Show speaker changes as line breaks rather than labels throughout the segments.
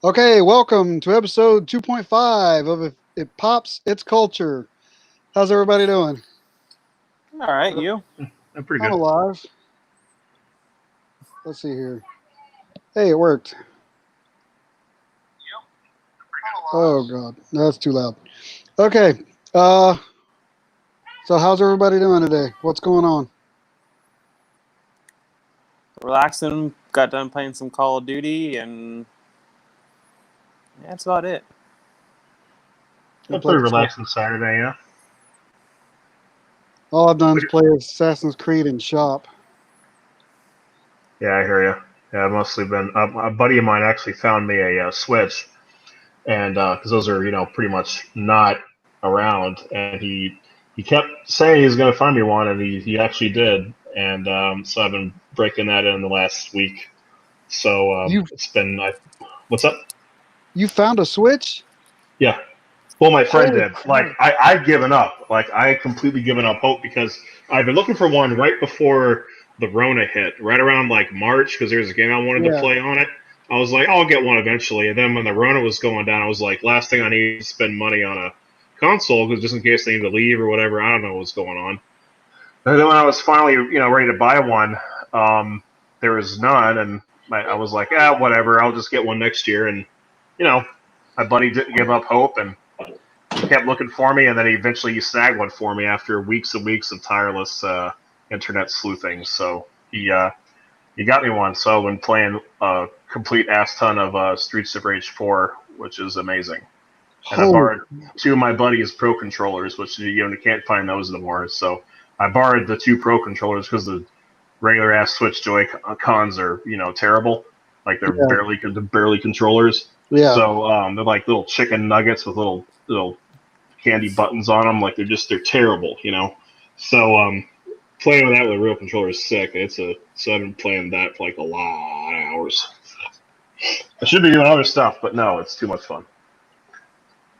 Okay, welcome to episode 2.5 of If It Pops, It's Culture. How's everybody doing?
All right, you.
I'm pretty
I'm
good.
alive. Let's see here. Hey, it worked. Oh, God. No, that's too loud. Okay. Uh, so how's everybody doing today? What's going on?
Relaxing. Got done playing some Call of Duty, and yeah, that's about it.
I
A
played
pretty
some.
relaxing Saturday, yeah.
All I've done is
Pretty-
play Assassin's Creed and shop.
Yeah, I hear you. Yeah, I've mostly been. A buddy of mine actually found me a Switch, and because those are pretty much not around, and he kept saying he was going to find me one, and he actually did, and so I've been breaking that in the last week. So
You
it's been. What's up?
you found a Switch?
Yeah. Well, my friend
Holy
did. Like
crap!
I've given up. Like I completely given up hope because I've been looking for one right before the Rona hit, right around like March, because there's a game I wanted to
Yeah,
play on it. I was like, I'll get one eventually. And then when the Rona was going down, I was like, last thing I need is to spend money on a console because just in case they need to leave or whatever, I don't know what's going on. And then when I was finally, ready to buy one, there was none, and I was like, whatever, I'll just get one next year. And you know, my buddy didn't give up hope, and he kept looking for me, and then eventually he snagged one for me after weeks and weeks of tireless internet sleuthing. So he got me one. So I've been playing a complete ass ton of Streets of Rage 4, which is amazing. And I
holy.
borrowed two of my buddy's pro controllers, which you can't find those anymore. So I borrowed the two pro controllers because the regular ass Switch Joy Cons are terrible. Like
Yeah,
they're barely controllers.
yeah.
So they're like little chicken nuggets with little candy buttons on them. Like they're terrible. So playing with that with a real controller is sick. So I've been playing that for like a lot of hours. I should be doing other stuff, but no, it's too much fun.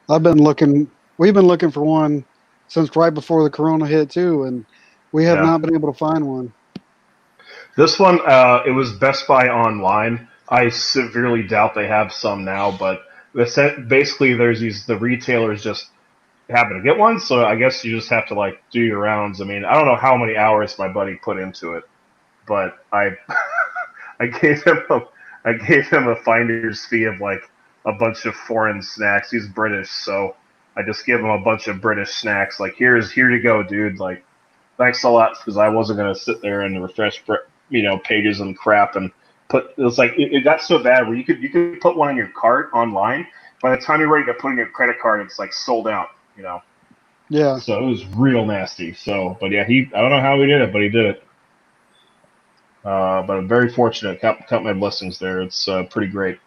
I've been looking. We've been looking for one since right before the Corona hit too, and we have
Yeah,
not been able to find one.
this one it was Best Buy online. I severely doubt they have some now, but basically there's the retailers just happen to get one, so I guess you just have to like do your rounds. I mean, I don't know how many hours my buddy put into it, but I gave him a finder's fee of like a bunch of foreign snacks. He's British, so I just give him a bunch of British snacks. Like here you go, dude. Like thanks a lot because I wasn't gonna sit there and refresh pages and crap and put. It was like it got so bad where you could put one in your cart online. By the time you're ready to put in your credit card, it's like sold out.
Yeah,
So it was real nasty. So, but yeah, I don't know how he did it, but he did it. But I'm very fortunate. Count my blessings there. It's pretty great.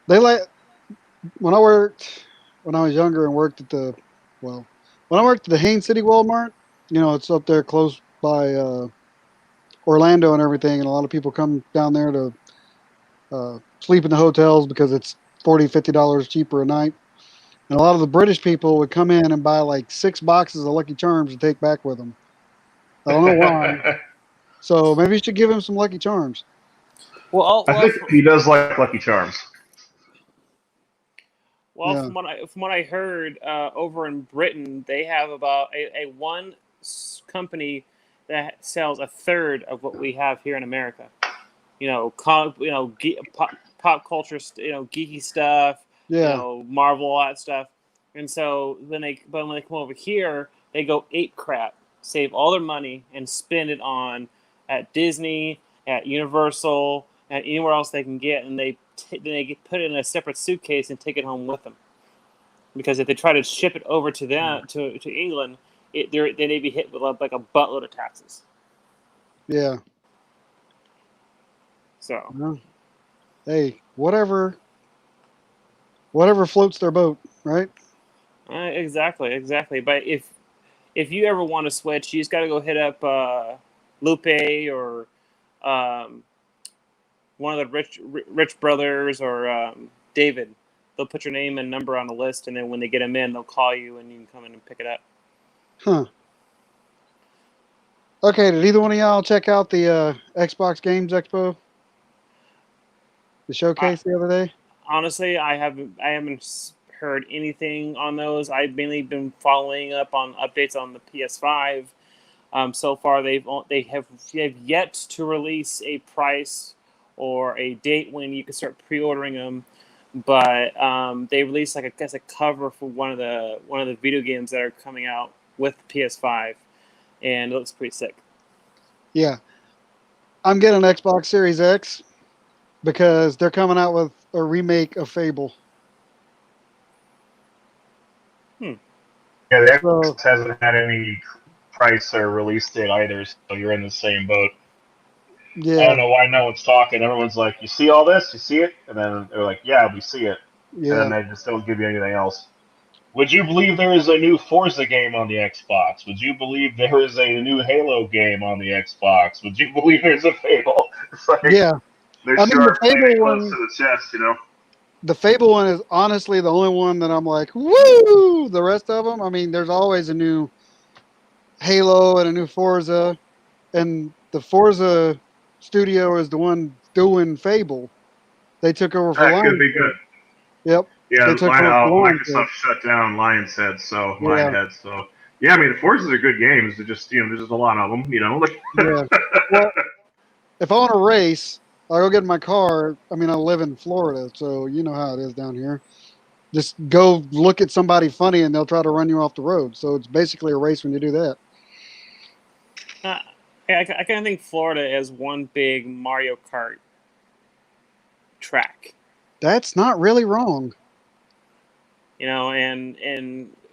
they like when I worked when I was younger and worked at well when I worked at the Haines City Walmart. It's up there close by Orlando and everything, and a lot of people come down there to sleep in the hotels because it's $40-$50 cheaper a night. And a lot of the British people would come in and buy like 6 boxes of Lucky Charms to take back with them. I don't know why.
I
So maybe you should give him some Lucky Charms.
Well,
think he does like Lucky Charms.
Yeah.
from what I heard, over in Britain, they have about a one company that sells a third of what we have here in America. Pop culture, geeky stuff,
Yeah.
Marvel, all that stuff. And so when they come over here, they go ape crap, save all their money, and spend it on at Disney, at Universal, at anywhere else they can get, and then they put it in a separate suitcase and take it home with them. Because if they try to ship it over to them to England, they may be hit with like a buttload of taxes.
Yeah.
So
Well, hey, whatever floats their boat, right?
exactly. But if you ever want to switch, you just got to go hit up Lupe or um, one of the rich brothers or David. They'll put your name and number on a list, and then when they get them in, they'll call you, and you can come in and pick it up.
Huh. Okay, did either one of y'all check out the Xbox Games Expo? the showcase the other day?
Honestly, I haven't heard anything on those. I've mainly been following up on updates on the PS5. So far, they have yet to release a price or a date when you can start pre-ordering them. But they released like a cover for one of the video games that are coming out with the PS5, and it looks pretty sick.
Yeah, I'm getting an Xbox Series X because they're coming out with a remake of Fable.
Yeah, the
So
Xbox hasn't had any price or release date either, so you're in the same boat. I
yeah,
don't know why no one's talking. Everyone's like, "You see all this? You see it?" And then they're like, "Yeah, we see it," and then
yeah.
they just don't give you anything else. Would you believe there is a new Forza game on the Xbox? Would you believe there is a new Halo game on the Xbox? Would you believe there's a Fable? It's like
Yeah,
they
I
sure
mean the
are playing
Fable
it close to
one.
the chest, you know.
The Fable one is honestly the only one that I'm like, woo! The rest of them, I mean, there's always a new Halo and a new Forza, and the Forza studio is the one doing Fable. They took over for
That could be
Lionshead.
good.
Yep,
Yeah,
they took over for
Microsoft
Lionshead.
shut down Lionhead, so
Yeah,
Lionhead. So yeah, I mean the Forces are good games. They're just there's just a lot of them, you know. Like,
yeah. Well, if I want to race, I go get in my car. I mean, I live in Florida, so you know how it is down here. Just go look at somebody funny, and they'll try to run you off the road. So it's basically a race when you do that.
Uh, I kind of think Florida is one big Mario Kart track.
That's not really wrong.
And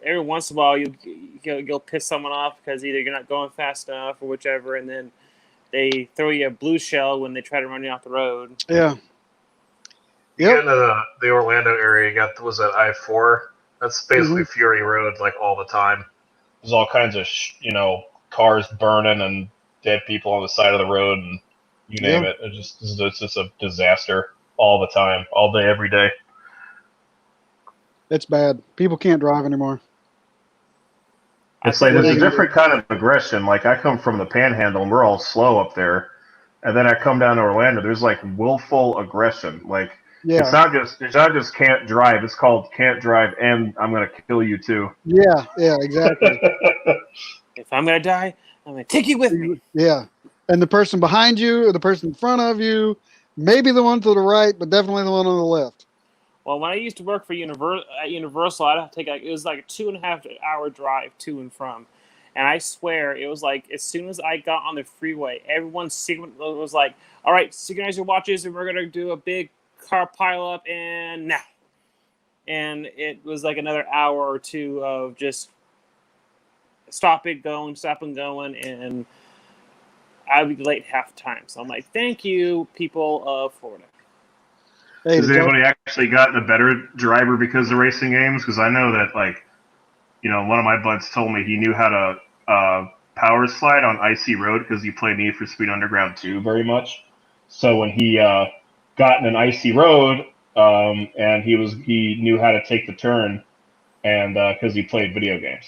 every once in a while you'll piss someone off because either you're not going fast enough or whichever, and then they throw you a blue shell when they try to run you off the road.
Yeah.
you get
Yep.
into the Orlando area, you got was that I-4. That's basically
Hmm.
Fury Road, like all the time. There's all kinds of cars burning and dead people on the side of the road, and you
Yeah.
name it. It's just a disaster all the time, all day, every day.
It's bad. People can't drive anymore.
It's
I
like
feel
there's a
like
different kind of aggression. Like I come from the Panhandle, and we're all slow up there, and then I come down to Orlando. There's like willful aggression. Like
Yeah.
it's not just can't drive. It's called can't drive, and I'm gonna kill you too.
Yeah. Yeah. Exactly.
if I'm gonna die, I'm gonna take you with me.
Yeah. And the person behind you, or the person in front of you, maybe the one to the right, but definitely the one on the left.
Well, when I used to work for Universal, I'd have to it was like a 2.5 hour drive to and from. And I swear, it was like as soon as I got on the freeway, everyone was like, "All right, synchronize your watches, and we're gonna do a big car pileup." And now, and it was like another hour or two of just stop and going, and I'd be late half the time. So I'm like, "Thank you, people of Florida."
Hey,
Has
did y'all?
anybody actually gotten a better driver because of racing games? Because I know that one of my buds told me he knew how to power slide on icy road because he played Need for Speed Underground 2 very much. So when he got in an icy road, and he knew how to take the turn, and because he played video games,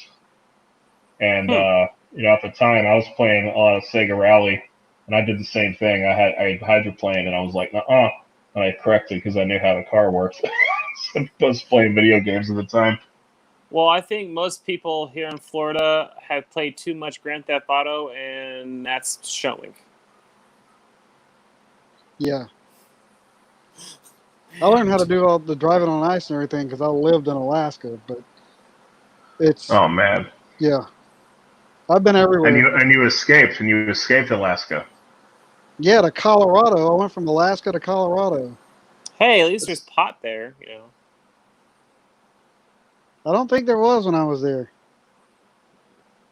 and
Hmm.
at the time I was playing a lot of Sega Rally, and I did the same thing. I had hydroplaned, and I was like, and I corrected because I knew how the car works. So I was playing video games at the time.
Well, I think most people here in Florida have played too much Grand Theft Auto, and that's showing.
Yeah. I learned how to do all the driving on ice and everything because I lived in Alaska, but it's,
Oh man!
yeah. I've been everywhere.
And you escaped Alaska.
Yeah, to Colorado. I went from Alaska to Colorado.
Hey, at least there's pot there.
I don't think there was when I was there.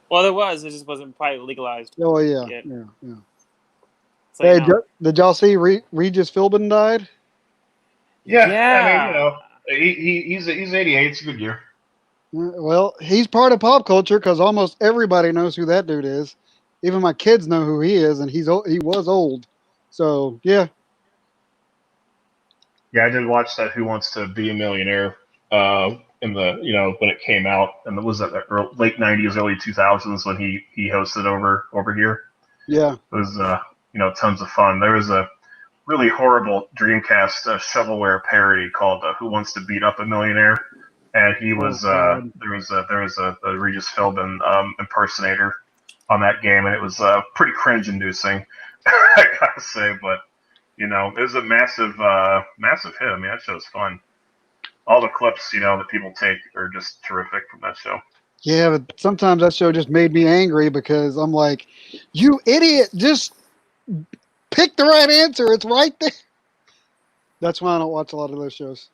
Well, there was. It just wasn't probably legalized
Oh, yeah.
yet.
Yeah. Yeah.
So,
Hey, did y'all see Regis Philbin died?
Yeah,
yeah.
I mean, he's 88. It's a good year.
Well, he's part of pop culture because almost everybody knows who that dude is. Even my kids know who he is, and he was old. So yeah,
Yeah, I did watch that Who Wants to Be a Millionaire in the when it came out, and it was at the late '90s, early 2000s when he hosted over here.
yeah,
It was tons of fun. There was really horrible Dreamcast shovelware parody called "Who Wants to Beat Up a Millionaire," and he was
God.
there was a Regis Philbin impersonator on that game, and it was pretty cringe-inducing, I gotta say. But it was a massive massive hit. I mean, that show's fun. All the clips that people take are just terrific from that show.
Yeah, but sometimes that show just made me angry because I'm like, you idiot, just pick the right answer. It's right there. That's why I don't watch a lot of those shows.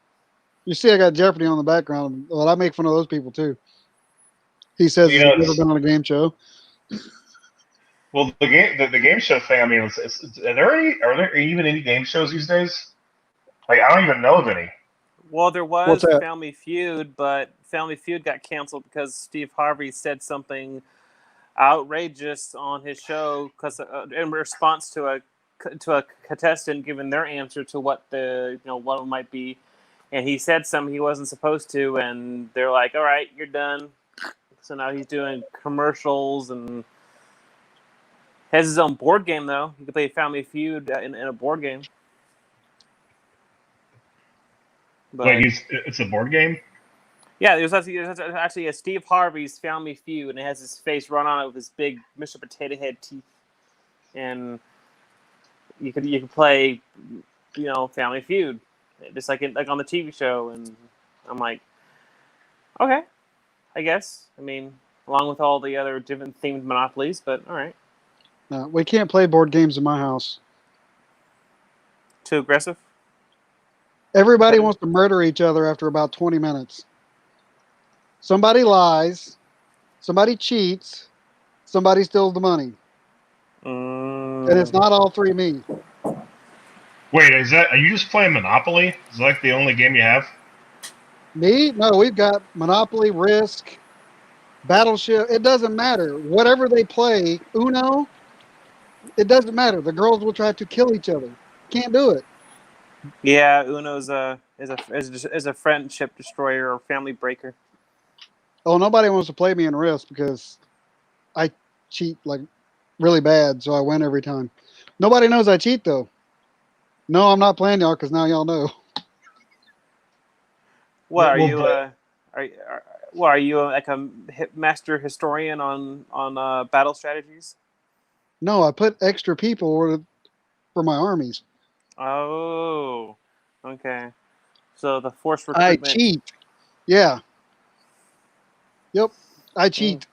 You see, I got Jeopardy on the background. Well, I make fun of those people too. He says he's never been on a game show.
Well, the game show thing. I mean, are there even any game shows these days? Like, I don't even know of any.
Well, there was
What's that?
Family Feud, but Family Feud got canceled because Steve Harvey said something outrageous on his show because in response to a contestant giving their answer to what what it might be, and he said something he wasn't supposed to, and they're like, "All right, you're done." So now he's doing commercials and has his own board game though. You can play Family Feud in a board game. But,
Wait, it's a board game?
yeah, there's actually a Steve Harvey's Family Feud, and it has his face run on it with his big Mr. Potato Head teeth, and you could play, Family Feud, just like on the TV show, and I'm like, okay, I guess. I mean, along with all the other different themed monopolies, but all right.
No, we can't play board games in my house.
Too aggressive.
Everybody wants to murder each other after about 20 minutes. Somebody lies, somebody cheats, somebody steals the money. And it's not all three me.
Wait, are you just playing Monopoly? Is that like the only game you have?
Me? No, we've got Monopoly, Risk, Battleship. It doesn't matter. Whatever they play, Uno, it doesn't matter. The girls will try to kill each other. Can't do it.
Yeah, Uno's is a friendship destroyer or family breaker.
Oh, nobody wants to play me in Risk because I cheat like really bad, so I win every time. Nobody knows I cheat though. No, I'm not playing y'all because now y'all know.
What are
Well,
you? Are you like a master historian on battle strategies?
No, I put extra people for my armies.
Oh, okay. So the force
I
recruitment.
cheat. Yeah. Yep. I cheat.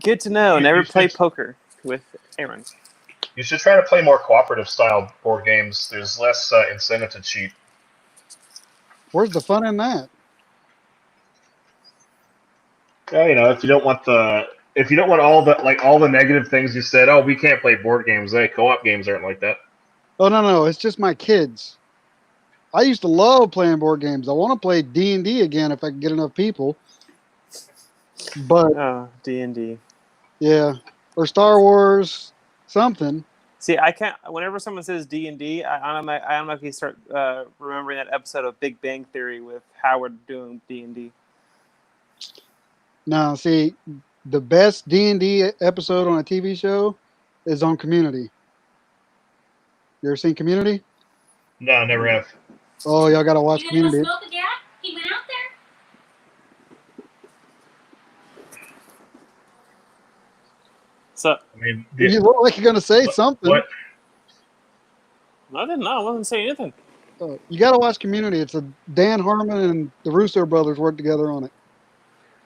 Good to know. Never play poker with Aaron.
You should try to play more cooperative style board games. There's less incentive to cheat.
Where's the fun in that?
Yeah, if you don't want all the negative things you said, oh, we can't play board games. Co-op games aren't like that.
Oh no, it's just my kids. I used to love playing board games. I want to play D&D again if I can get enough people. But
D&D.
Yeah, or Star Wars, something.
See, I can't. Whenever someone says D&D, I automatically start remembering that episode of Big Bang Theory with Howard doing D&D.
No, see, the best D&D episode on a TV show is on Community. You ever seen Community?
No, never have.
Oh, y'all gotta watch Community.
You gonna go smoke again? He went out there.
So
I mean,
You look like you're gonna say something.
What?
nothing. No, I wasn't saying anything.
You gotta watch Community. It's Dan Harmon and the Russo brothers work together on it.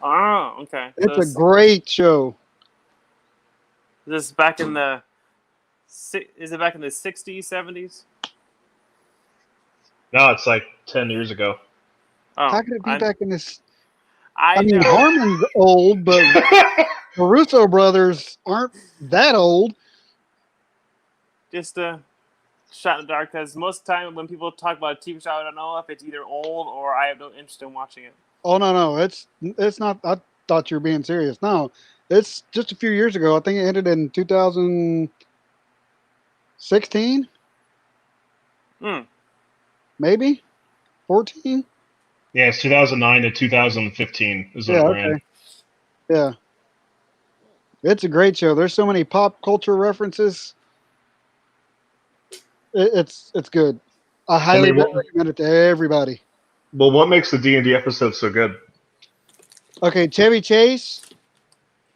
Oh, okay.
It's a great show.
This is back in the. Is it back in the 60s, 70s?
No, it's like 10 years ago.
Oh,
How could it be back in this?
I
mean,
know.
Harmon's old, but the Russo brothers aren't that old.
Just a shot in the dark, because most of the time when people talk about a TV show, I don't know if it's either old or I have no interest in watching it.
Oh no, it's not. I thought you were being serious. No, it's just a few years ago. I think it ended in 2016. Maybe 14.
Yeah, it's 2009 to 2015 is what it ran.
Yeah, it's a great show. There's so many pop culture references. It's good. I highly
mean, what,
recommend it to everybody.
well, what makes the D&D episode so good?
Okay, Chevy Chase,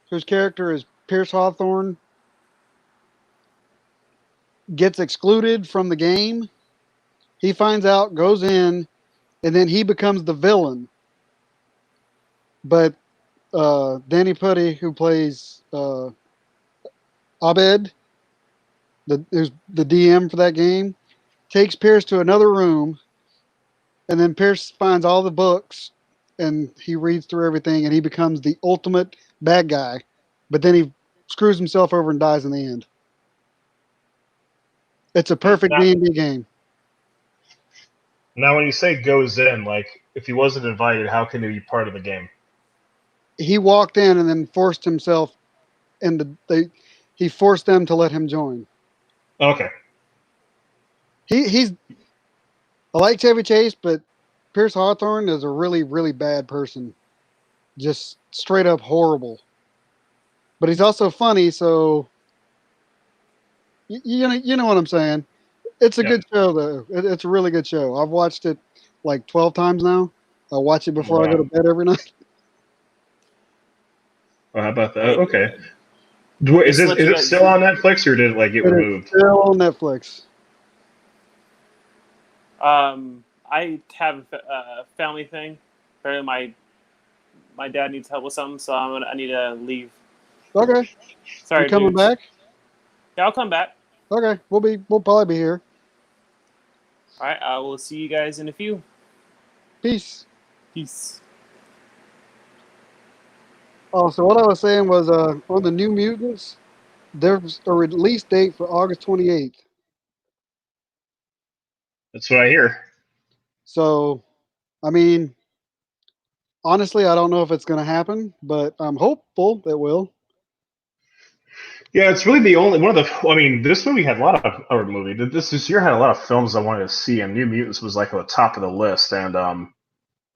whose character is Pierce Hawthorne, gets excluded from the game. He finds out, goes in, and then he becomes the villain. But Danny Putty, who plays Abed, who's the DM for that game, takes Pierce to another room, and then Pierce finds all the books, and he reads through everything, and he becomes the ultimate bad guy. But then he screws himself over and dies in the end. It's a perfect
Now,
D&D game.
now, when you say goes in, like if he wasn't invited, how can he be part of the game?
He walked in and then forced himself into he forced them to let him join.
Okay.
He's I like Chevy Chase, but Pierce Hawthorne is a really, really bad person. Just straight up horrible. But he's also funny, so you know what I'm saying. It's a
Yep.
good show though. It's a really good show. I've watched it like 12 times now. I watch it before I go to
Wow.
bed every night.
Well, how about that?
Hey,
Okay.
just to let
Is
you
it
guys.
still on Netflix or did it like get
It is
removed?
still on Netflix.
I have a family thing. Apparently, my dad needs help with something, so I need to leave.
Okay. You
Sorry,
coming
dudes.
back?
Yeah, I'll come back.
Okay. We'll probably be here.
All right, I will see you guys in a few.
Peace.
Peace.
Oh, so what I was saying was on the New Mutants, there's a release date for August 28th.
That's what I hear.
So, I mean, honestly, I don't know if it's going to happen, but I'm hopeful it will.
Yeah, it's really the only one of the. I mean, this movie had a lot of, or movie. This year had a lot of films I wanted to see, and New Mutants was like on the top of the list. And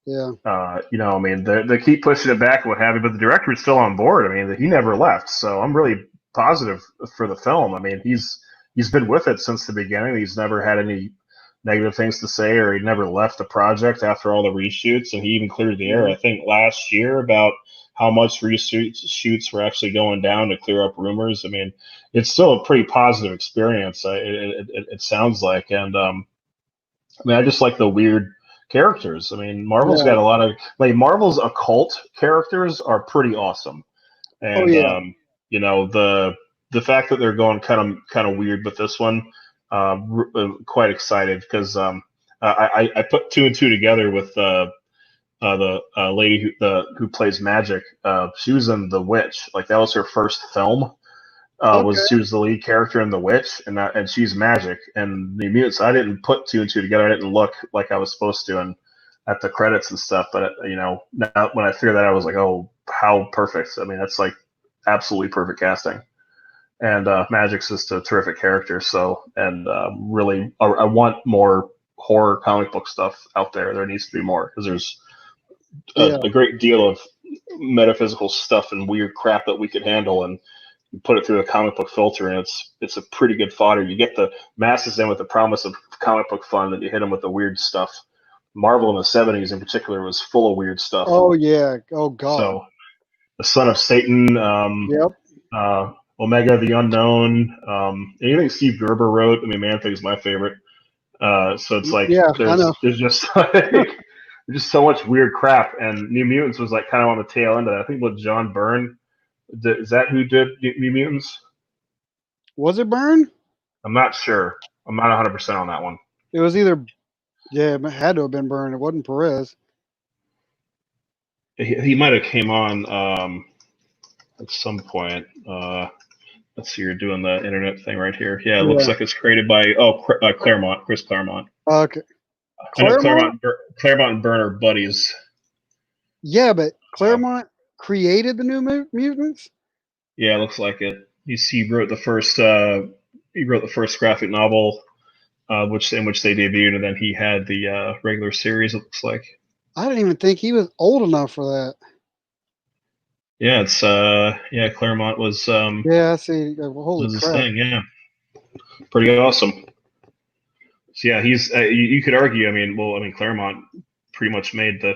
Yeah.
I mean, they keep pushing it back and what have you, but the director is still on board. I mean, he never left, so I'm really positive for the film. I mean, he's been with it since the beginning. He's never had any negative things to say, or he never left the project after all the reshoots, and he even cleared the air. I think last year about how much reshoots were actually going down to clear up rumors. I mean, it's still a pretty positive experience. It sounds like, and I mean, I just like the weird characters. I mean, Marvel's
Yeah.
got a lot of like Marvel's occult characters are pretty awesome,
Oh,
and
yeah.
the fact that they're going kind of weird with this one, quite excited because I put two and two together with the lady who plays Magic. She was in The Witch, like that was her first film.
Okay.
Was she was the lead character in The Witch, and she's Magic and the Mutants. I didn't put two and two together. I didn't look like I was supposed to, and at the credits and stuff. But now when I figured that, I was like, oh, how perfect! I mean, that's like absolutely perfect casting. And Magic's just a terrific character. So, and really, I want more horror comic book stuff out there. There needs to be more because there's
Yeah.
a great deal of metaphysical stuff and weird crap that we could handle, and you put it through a comic book filter, and it's a pretty good fodder. You get the masses in with the promise of comic book fun, then you hit them with the weird stuff. Marvel in the '70s, in particular, was full of weird stuff.
Oh, yeah. Oh, God.
So, the Son of Satan,
Yep.
Omega the Unknown, anything Steve Gerber wrote. I mean, Man Thing's my favorite. So it's like
Yeah, I know.
there's just there's just so much weird crap, and New Mutants was like kind of on the tail end of that. I think with John Byrne, is that who did New Mutants?
Was it Byrne?
I'm not sure. I'm not 100% on that one.
It was either, yeah, it had to have been Byrne. It wasn't Perez.
He might have came on at some point. Let's see, you're doing the internet thing right here. Yeah, it looks
Yeah.
like it's created by Claremont, Chris Claremont.
Okay.
I know
Claremont?
Claremont and Byrne are buddies.
Yeah, but Claremont created the New Mutants?
Yeah, it looks like it. He wrote the first graphic novel, in which they debuted, and then he had the regular series. It looks like.
I didn't even think he was old enough for that.
Yeah, it's Claremont was
Yeah, I see. Holy
was his
crap.
thing. Yeah, pretty awesome. So yeah, he's you could argue. I mean, Claremont pretty much made the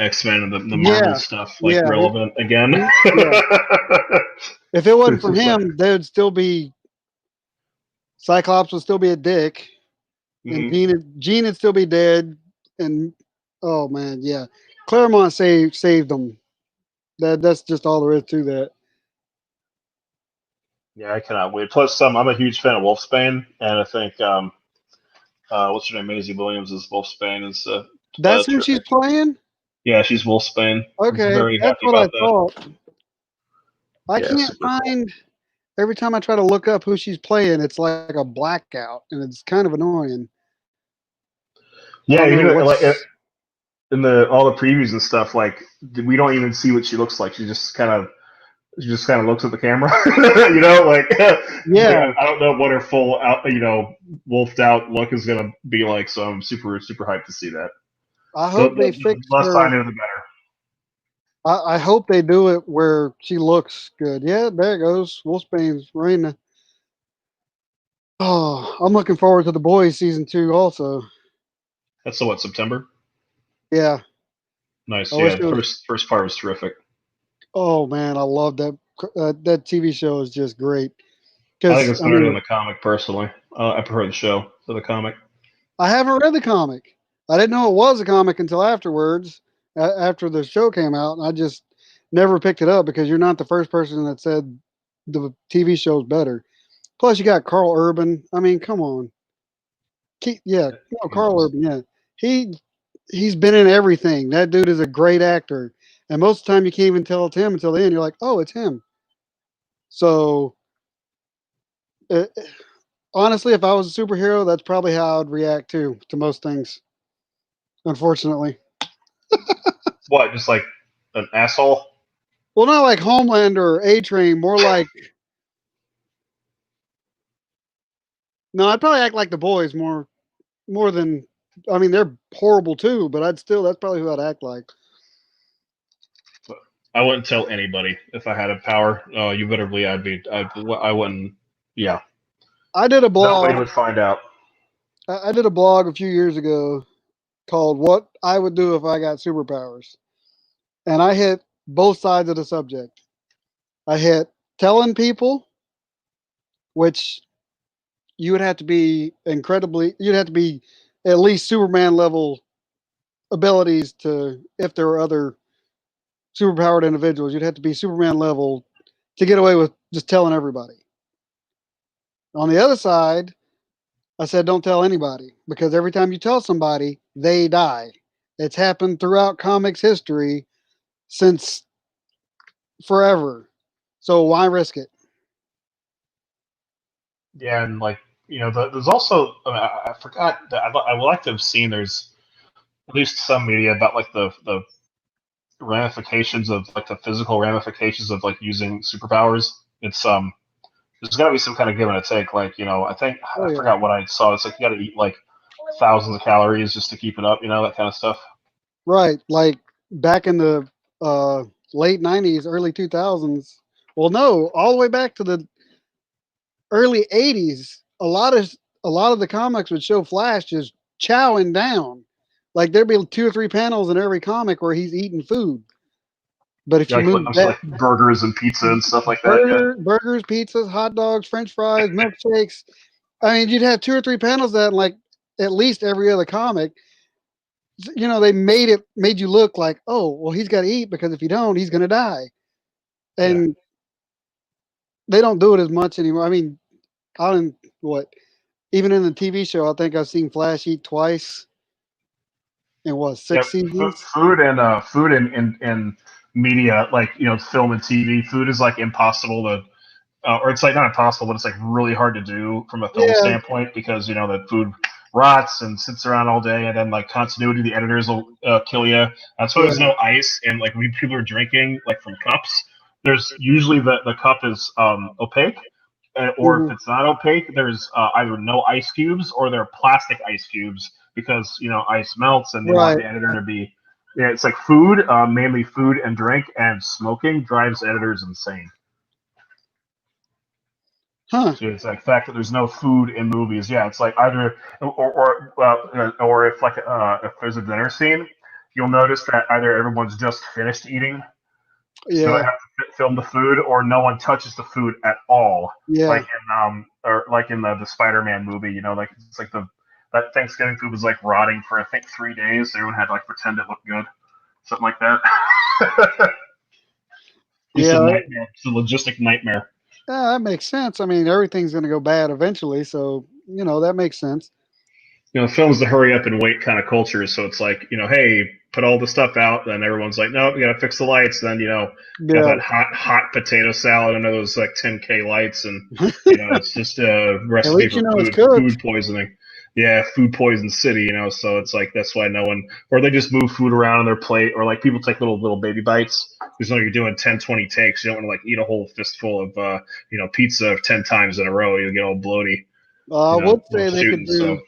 X-Men and the Marvel
Yeah,
stuff like
yeah,
relevant again.
yeah. If it wasn't
It's
for
just like,
him, there'd still be Cyclops would still be a dick, and
mhm.
Jean would still be dead. And oh man, yeah, Claremont saved them. That's just all there is to that.
Yeah, I cannot wait. Plus, I'm a huge fan of Wolfsbane, and I think what's her name, Maisie Williams is Wolfsbane is
That's who she's
terrific.
playing.
Yeah, she's Wolfsbane. I was
Okay,
very
that's
happy
what I
about that.
thought. I
Yeah,
can't
super cool.
find. Every time I try to look up who she's playing, it's like a blackout, and it's kind of annoying. I
Yeah,
don't know
even like
what's.
in the all the previews and stuff, like we don't even see what she looks like. She just kind of looks at the camera, like
Yeah,
I don't know what her full out, wolfed out look is gonna be like. So I'm super super hyped to see that.
I
The,
hope they
the
fix
less I
her.
know, the better.
I hope they do it where she looks good. Yeah, there it goes. Wolfsbane's Raina. Oh, I'm looking forward to the boys season 2 also.
That's what, September.
Yeah, I
Nice.
wish
Yeah,
it was.
first part was terrific.
Oh man, I love that. That TV show is just great.
I think
Because
it's
I
better than
mean,
the comic personally. I prefer the show to the comic.
I haven't read the comic. I didn't know it was a comic until afterwards, after the show came out, and I just never picked it up because you're not the first person that said the TV show's better. Plus, you got Carl Urban. I mean, come on. Yeah, no,
He's
Carl
awesome.
Urban. Yeah, he he's been in everything. That dude is a great actor, and most of the time you can't even tell it's him until the end. You're like, oh, it's him. So, uh, honestly, if I was a superhero, that's probably how I'd react to most things. Unfortunately,
What? Just like an asshole?
well, not like Homelander or A Train. More like no, I'd probably act like the boys more than. I mean, they're horrible too, but I'd still. That's probably who I'd act like.
But I wouldn't tell anybody if I had a power. Oh, you better believe I wouldn't. Yeah,
I did a
nobody
blog.
would find out.
I did a blog a few years ago called "What I Would Do If I Got Superpowers," and I hit both sides of the subject. I hit telling people, which you would have to be incredibly. You'd have to be at least Superman level abilities to if there were other superpowered individuals. You'd have to be Superman level to get away with just telling everybody. On the other side, I said don't tell anybody because every time you tell somebody, they die. It's happened throughout comics history since forever. So why risk it?
Yeah, and like there's also I forgot that I would like to have seen. There's at least some media about like the ramifications of like the physical ramifications of like using superpowers. It's there's got to be some kind of give and a take. Like I think
Oh
I
yeah,
forgot what I saw. It's like you got to eat like thousands of calories just to keep it up. That kind of stuff.
right. Like back in the uh, late '90s, early 2000s. Well, no, all the way back to the early '80s. A lot of the comics would show Flash just chowing down. Like there'd be 2 or 3 panels in every comic where he's eating food. But if
Yeah,
you
like
move
I'm
that
like burgers and pizza and stuff like that. Yeah.
burgers, pizzas, hot dogs, French fries, milkshakes, I mean, you'd have 2 or 3 panels of that in like at least every other comic. They made you look like, oh, well, he's got to eat because if you don't, he's going to die.
Yeah.
And they don't do it as much anymore. I mean, I don't what even in the TV show, I think I've seen Flash eat twice in what
Yeah,
6 seasons.
food and media, like film and TV. Food is like impossible to, or it's like not impossible, but it's like really hard to do from a film
Yeah,
standpoint because the food rots and sits around all day, and then like continuity, the editors will kill you. That's why there's
yeah,
no ice, and like when people are drinking like from cups, there's usually the cup is opaque. Or if
mhm,
it's not opaque, there's either no ice cubes or there are plastic ice cubes because ice melts and they want
right.
the editor to be. Yeah, it's like food, mainly food and drink, and smoking drives editors insane.
Huh.
So it's like the fact that there's no food in movies. Yeah, it's like either or if there's a dinner scene, you'll notice that either everyone's just finished eating, so they
Yeah.
have to film the food, or no one touches the food at all. Like
Yeah.
in or like in the Spider-Man movie, like it's like the that Thanksgiving food was like rotting for I think 3 days. Everyone had to like pretend it looked good, something like that. Just a
Yeah.
nightmare. It's a logistic nightmare.
Yeah, that makes sense. I mean, everything's going to go bad eventually, so that makes sense.
Film's the hurry up and wait kind of culture. So it's like, hey, put all the stuff out. Then everyone's like, no, we got to fix the lights. Then, got
Yeah.
that hot potato salad under those like 10K lights. And, it's just a
At
recipe
least
for
it's cooked.
food poisoning. Yeah, food poison city, so it's like that's why no one, or they just move food around on their plate, or like people take little baby bites because you're doing 10, 20 takes. You don't want to like eat a whole fistful of pizza 10 times in a row. You'll get all bloaty,
I would say they could
shooting. So
do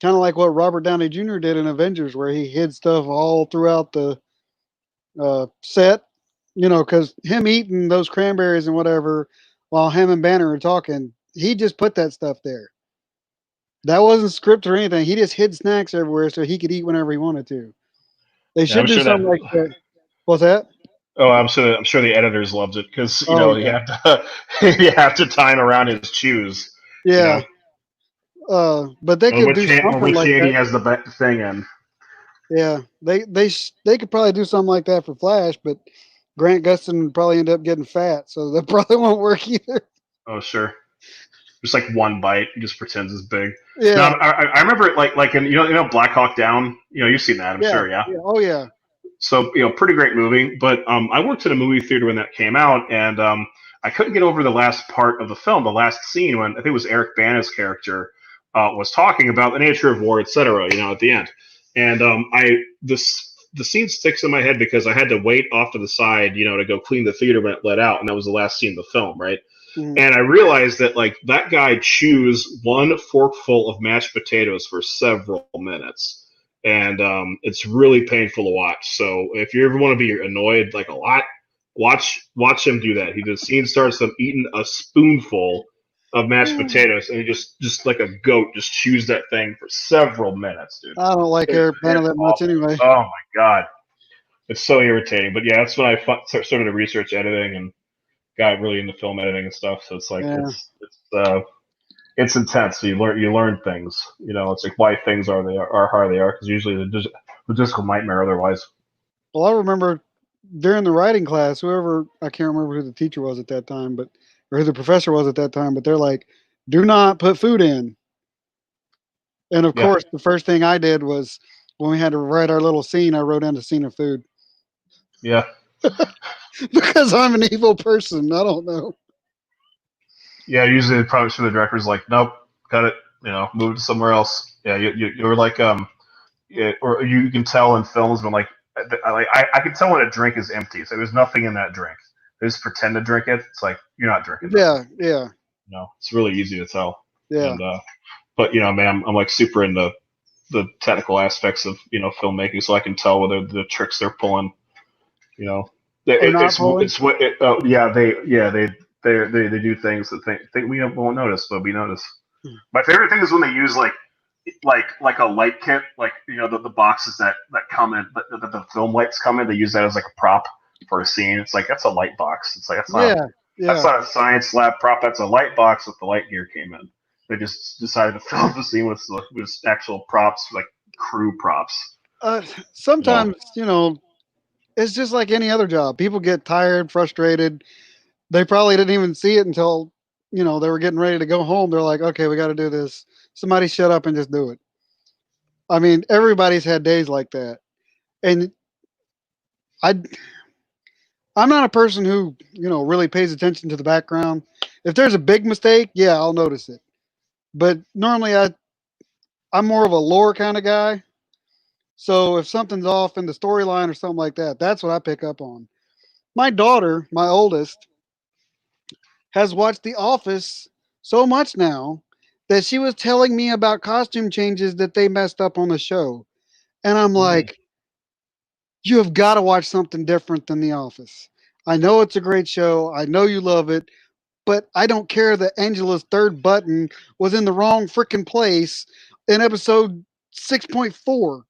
kind of like what Robert Downey Jr. did in Avengers, where he hid stuff all throughout the set. Because him eating those cranberries and whatever while him and Banner are talking, he just put that stuff there. That wasn't scripted or anything. He just hid snacks everywhere so he could eat whenever he wanted to. They
yeah, I'm
should do
sure that.
something like that. What's that?
Oh, I'm sure the editors loved it because
Oh
you
yeah,
have to you have to time around his chews. You
yeah.
know,
But they could do
or
something
which
like
hand he
that.
has the thing in.
Yeah, they could probably do something like that for Flash, but Grant Gustin would probably end up getting fat, so that probably won't work either.
Oh, sure. Just like one bite, he just pretends it's big. No,
Yeah,
I remember it like in Black Hawk Down. You've seen that, I'm
yeah,
sure, yeah.
yeah. Oh yeah.
So pretty great movie. But I worked at a movie theater when that came out, and I couldn't get over the last part of the film, the last scene when I think it was Eric Bana's character was talking about the nature of war, etc. At the end, and the scene sticks in my head because I had to wait off to the side, to go clean the theater when it let out, and that was the last scene of the film, right?
Mhm.
And I realized that like that guy chews one forkful of mashed potatoes for several minutes, and it's really painful to watch. So if you ever want to be annoyed like a lot, watch him do that. The scene starts him eating a spoonful of mashed potatoes, and he just like a goat just chews that thing for several minutes, dude.
I don't like Eric Bana
It's
that much
awful.
anyway.
Oh my god, it's so irritating. But yeah, that's when I started to research editing and got really into film editing and stuff. So it's like
Yeah.
it's intense. So you learn things. It's like why things are how they are because usually they're just logistical nightmare otherwise.
Well, I remember during the writing class, whoever I can't remember who the teacher was at that time, but or who the professor was at that time, but they're like, "Do not put food in." And of
Yeah,
course, the first thing I did was when we had to write our little scene, I wrote in a scene of food
yeah,
because I'm an evil person. I don't know.
yeah. Usually, probably the director's like, nope, cut it. Move to somewhere else. Yeah, you're like yeah, or you can tell in films when like I can tell when a drink is empty. So there's nothing in that drink. They just pretend to drink it. It's like you're not drinking this.
Yeah, yeah,
It's really easy to tell.
yeah.
And but man, I'm like super into the technical aspects of filmmaking, so I can tell whether the tricks they're pulling. You know,
Or not pulling.
it's what they do things that think we won't notice, but we notice. My favorite thing is when they use like a light kit, like the boxes that come in, the film lights come in. They use that as like a prop for a scene. It's like that's a light box. It's like
Yeah,
that's
yeah.
not a science lab prop. That's a light box with the light gear came in. They just decided to film the scene with actual props, like crew props. You know,
Sometimes it's just like any other job. People get tired, frustrated. They probably didn't even see it until they were getting ready to go home. They're like, "Okay, we got to do this." Somebody shut up and just do it. I mean, everybody's had days like that, and I I'm not a person who really pays attention to the background. If there's a big mistake, yeah, I'll notice it. But normally, I'm more of a lore kind of guy. So if something's off in the storyline or something like that, that's what I pick up on. My daughter, my oldest, has watched The Office so much now that she was telling me about costume changes that they messed up on the show. And I'm like, you have got to watch something different than The Office. I know it's a great show. I know you love it, but I don't care that Angela's third button was in the wrong freaking place in episode 6.4.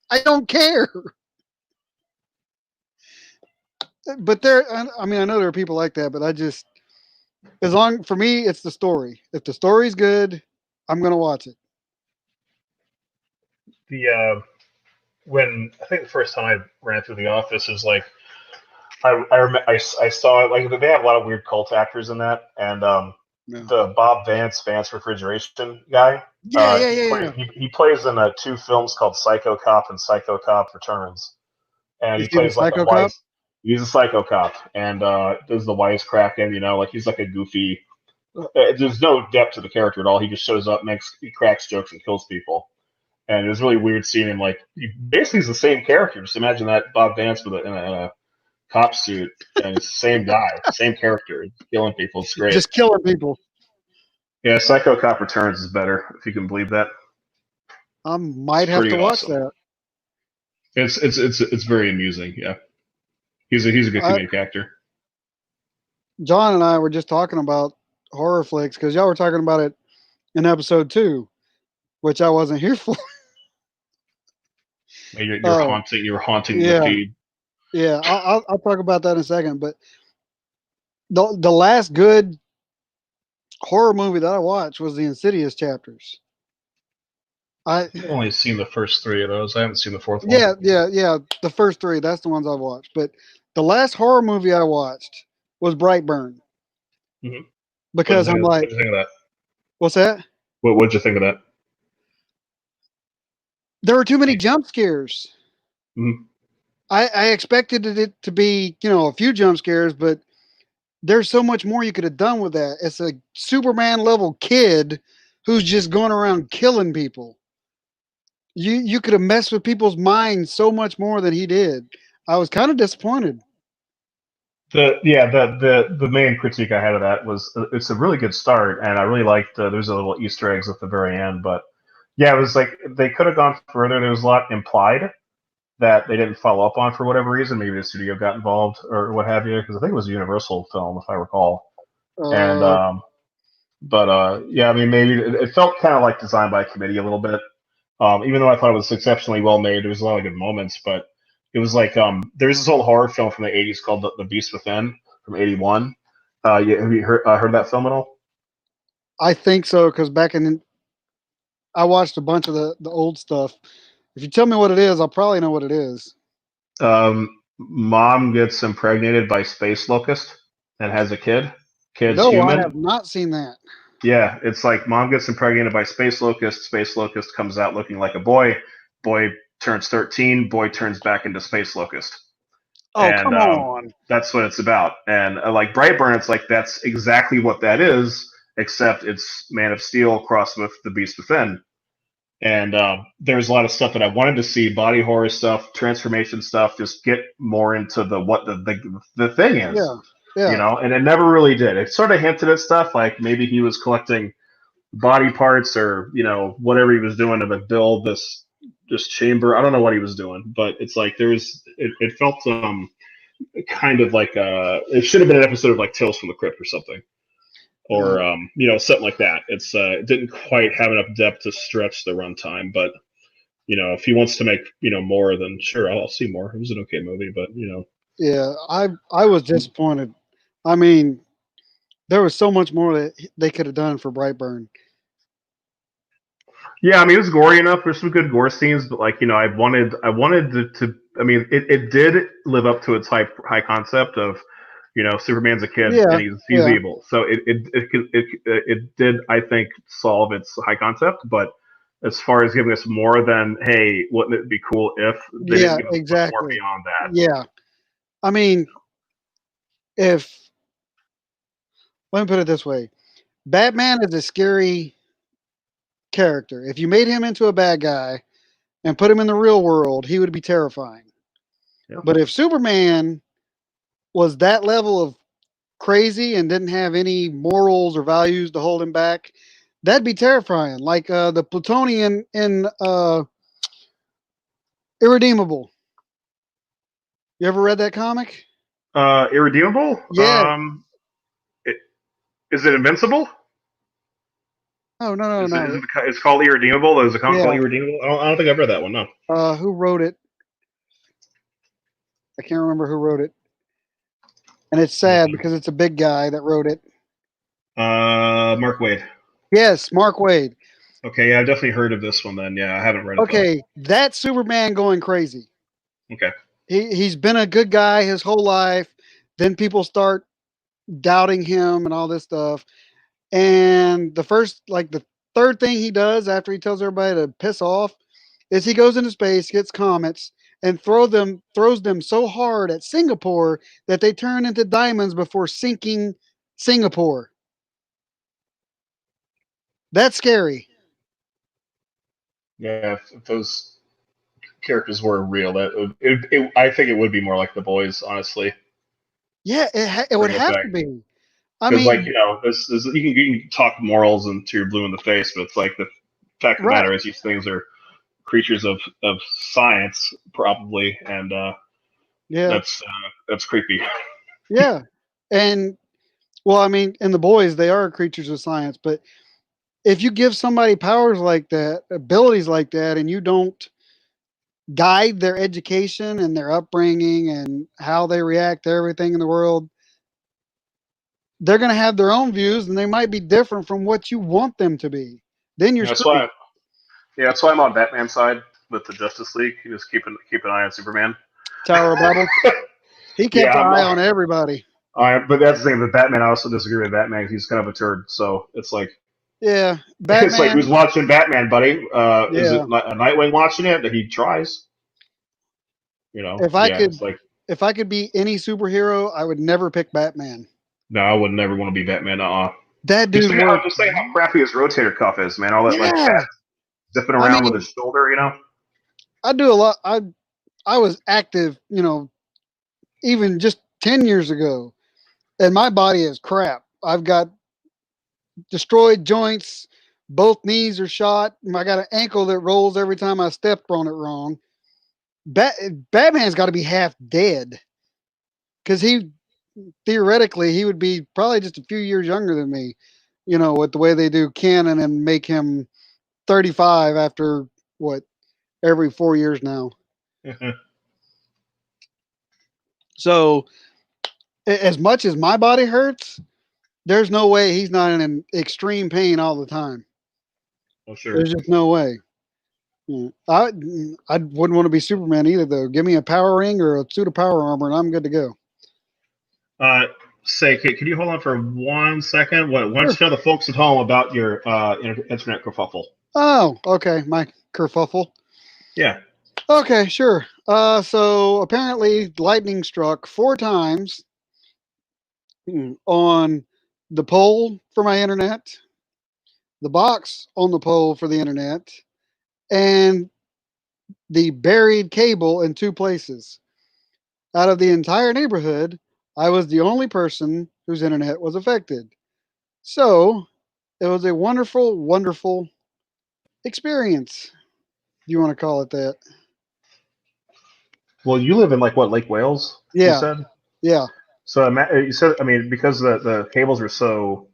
I don't care. But I mean, I know there are people like that, but I just, for me, it's the story. If the story's good, I'm going to watch it.
The when I think the first time I ran through The Office is like I saw it like they have a lot of weird cult actors in that, and
Yeah.
the Bob Vance Refrigeration guy.
Yeah, yeah, yeah, yeah.
He plays in two films called Psycho Cop and Psycho Cop Returns, and
Is
he
he the
plays like a
psycho cop?
wise. He's a psycho cop, and does the wisecracking. You know, like he's like a goofy. There's no depth to the character at all. He just shows up, he cracks jokes, and kills people. And it was really weird seeing him. Like he basically is the same character. Just imagine that Bob Vance in a cop suit, and it's the same guy, same character, killing people. It's great.
Just killing people.
Yeah, Psycho Cop Returns is better, if you can believe that.
I might
It's
have
pretty
to watch
awesome.
that.
It's very amusing. Yeah, he's a good comedic actor.
John and I were just talking about horror flicks because y'all were talking about it in episode 2, which I wasn't here for.
You're
Oh,
haunting. You're haunting
yeah.
the feed.
Yeah, I'll talk about that in a second. But the last good horror movie that I watched was the Insidious chapters.
I've only seen the first 3 of those. I haven't seen the 4th one.
Yeah. The first 3, that's the ones I've watched. But the last horror movie I watched was Brightburn.
Mm-hmm.
Because I'm like,
what'd you think of that?
What's that?
What'd you think of that?
There were too many jump scares.
Mm-hmm.
I expected it to be, a few jump scares, but there's so much more you could have done with that. It's a Superman level kid who's just going around killing people. You could have messed with minds so much more than he did. I was kind of disappointed.
The main critique I had of that was it's a really good start, and I really liked there's a little Easter eggs at the very end, but yeah, it was like they could have gone further. There was a lot implied that they didn't follow up on for whatever reason. Maybe the studio got involved or what have you, because I think it was a Universal film, if I recall. And yeah, I mean, maybe it felt kind of like designed by a committee a little bit. Even though I thought it was exceptionally well made, there was a lot of good moments, but it was like there's this old horror film from the '80s called The Beast Within from '81. Have you heard that film at all?
I think so, because I watched a bunch of the old stuff. If you tell me what it is, I'll probably know what it is.
Mom gets impregnated by space locust and has a kid. Kid's
No,
human.
I have not seen that.
Yeah, it's like mom gets impregnated by space locust. Space locust comes out looking like a boy. Boy turns 13. Boy turns back into space locust.
Oh,
And
come on.
that's what it's about. And like Brightburn, it's like that's exactly what that is, except it's Man of Steel crossed with The Beast Within. And there's a lot of stuff that I wanted to see, body horror stuff, transformation stuff, just get more into what the thing is.
Yeah.
And it never really did. It sort of hinted at stuff like maybe he was collecting body parts or whatever he was doing to build this chamber. I don't know what he was doing, but it's like it felt kind of like it should have been an episode of like Tales from the Crypt or something, or something like that. It didn't quite have enough depth to stretch the runtime, but if he wants to make more, then sure, I'll see more. It was an okay movie, but
Yeah, I was disappointed. I mean, there was so much more that they could have done for Brightburn.
Yeah, I mean, it was gory enough. There's some good gore scenes, but like I wanted to. I mean, it did live up to its high concept of, Superman's a kid and he's evil. So it did, I think, solve its high concept. But as far as giving us more than, hey, wouldn't it be cool if they didn't give us
exactly.
more beyond that?
Yeah, I mean, let me put it this way: Batman is a scary character. If you made him into a bad guy and put him in the real world, he would be terrifying.
Yeah.
But if Superman was that level of crazy and didn't have any morals or values to hold him back, that'd be terrifying. Like the Plutonian in Irredeemable. You ever read that comic?
Irredeemable?
Yeah.
Is it Invincible?
Oh no, no.
It's called Irredeemable. Is it called
Yeah.
Irredeemable? I don't think I've read that one. No.
Who wrote it? I can't remember who wrote it. And it's sad because it's a big guy that wrote it.
Mark Waid.
Yes, Mark Waid.
Okay, yeah, I've definitely heard of this one. Then, yeah, I haven't read it.
Okay, that's Superman going crazy.
Though. Okay.
He's been a good guy his whole life. Then people start doubting him and all this stuff. And the third thing he does after he tells everybody to piss off is he goes into space, gets comets, and throws them so hard at Singapore that they turn into diamonds before sinking Singapore. That's scary.
Yeah, if those characters were real, I think it would be more like The Boys, honestly.
Yeah, it would
Bring it
have
back.
to be. I
Because, like,
mean,
you know, you can talk morals until you're blue in the face, but it's like the fact of the
right.
matter is these things are creatures of science, probably, and
Yeah.
that's creepy.
Yeah. And well, I mean, in The Boys, they are creatures of science, but if you give somebody powers like that, abilities like that, and you don't guide their education and their upbringing and how they react to everything in the world, they're going to have their own views and they might be different from what you want them to be. Then you're
That's
screwed.
why, that's why I'm on Batman's side with the Justice League. You just keep an eye on Superman.
Tower of Babel. He kept
Yeah,
an eye on everybody.
but that's the thing with Batman. I also disagree with Batman. He's kind of a turd. So it's like
Yeah.
it's like
Batman.
who's watching Batman, buddy? Is it
Yeah.
a Nightwing watching it? He tries. You know,
If I
yeah.
could
It's like
if I could be any superhero, I would never pick Batman.
no, I would never want to be Batman.
That dude worked.
Just think how crappy his rotator cuff is, man. All that like
Yeah.
fat zipping
I
around with
mean,
his shoulder, you know.
I do a lot. I was active, even just 10 years ago, and my body is crap. I've got destroyed joints, both knees are shot. I got an ankle that rolls every time I step on it wrong. Batman's got to be half dead because he theoretically he would be probably just a few years younger than me, with the way they do canon and make him 35 after what every 4 years now. So as much as my body hurts, there's no way he's not in an extreme pain all the time.
Oh sure.
There's just no way. Yeah. I wouldn't want to be Superman either, though. Give me a power ring or a suit of power armor, and I'm good to go.
Say, Kate, can you hold on for 1 second? Why don't you
Sure.
tell the folks at home about your internet kerfuffle?
Oh, okay. My kerfuffle.
Yeah.
Okay, sure. So apparently lightning struck 4 times on the pole for my internet, the box on the pole for the internet, and the buried cable in 2 places. Out of the entire neighborhood, I was the only person whose internet was affected. So it was a wonderful, wonderful experience. Do you want to call it that?
Well, you live in like what, Lake Wales? You
Yeah.
said.
Yeah.
So you said, I mean, because the cables were so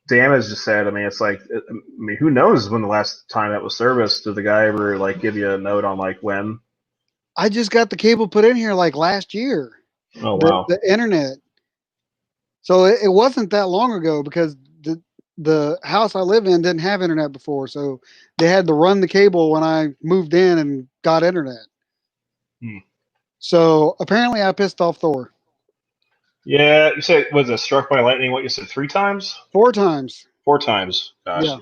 damaged, you said. I mean, it's like, I mean, who knows when the last time that was serviced? Did the guy ever like give you a note on like when?
I just got the cable put in here like last year.
Oh wow.
The internet. So it wasn't that long ago because the house I live in didn't have internet before. So they had to run the cable when I moved in and got internet. So apparently I pissed off Thor.
Yeah, you said was it struck by lightning? What you said 3 times?
4 times.
4 times. Gosh.
Yeah.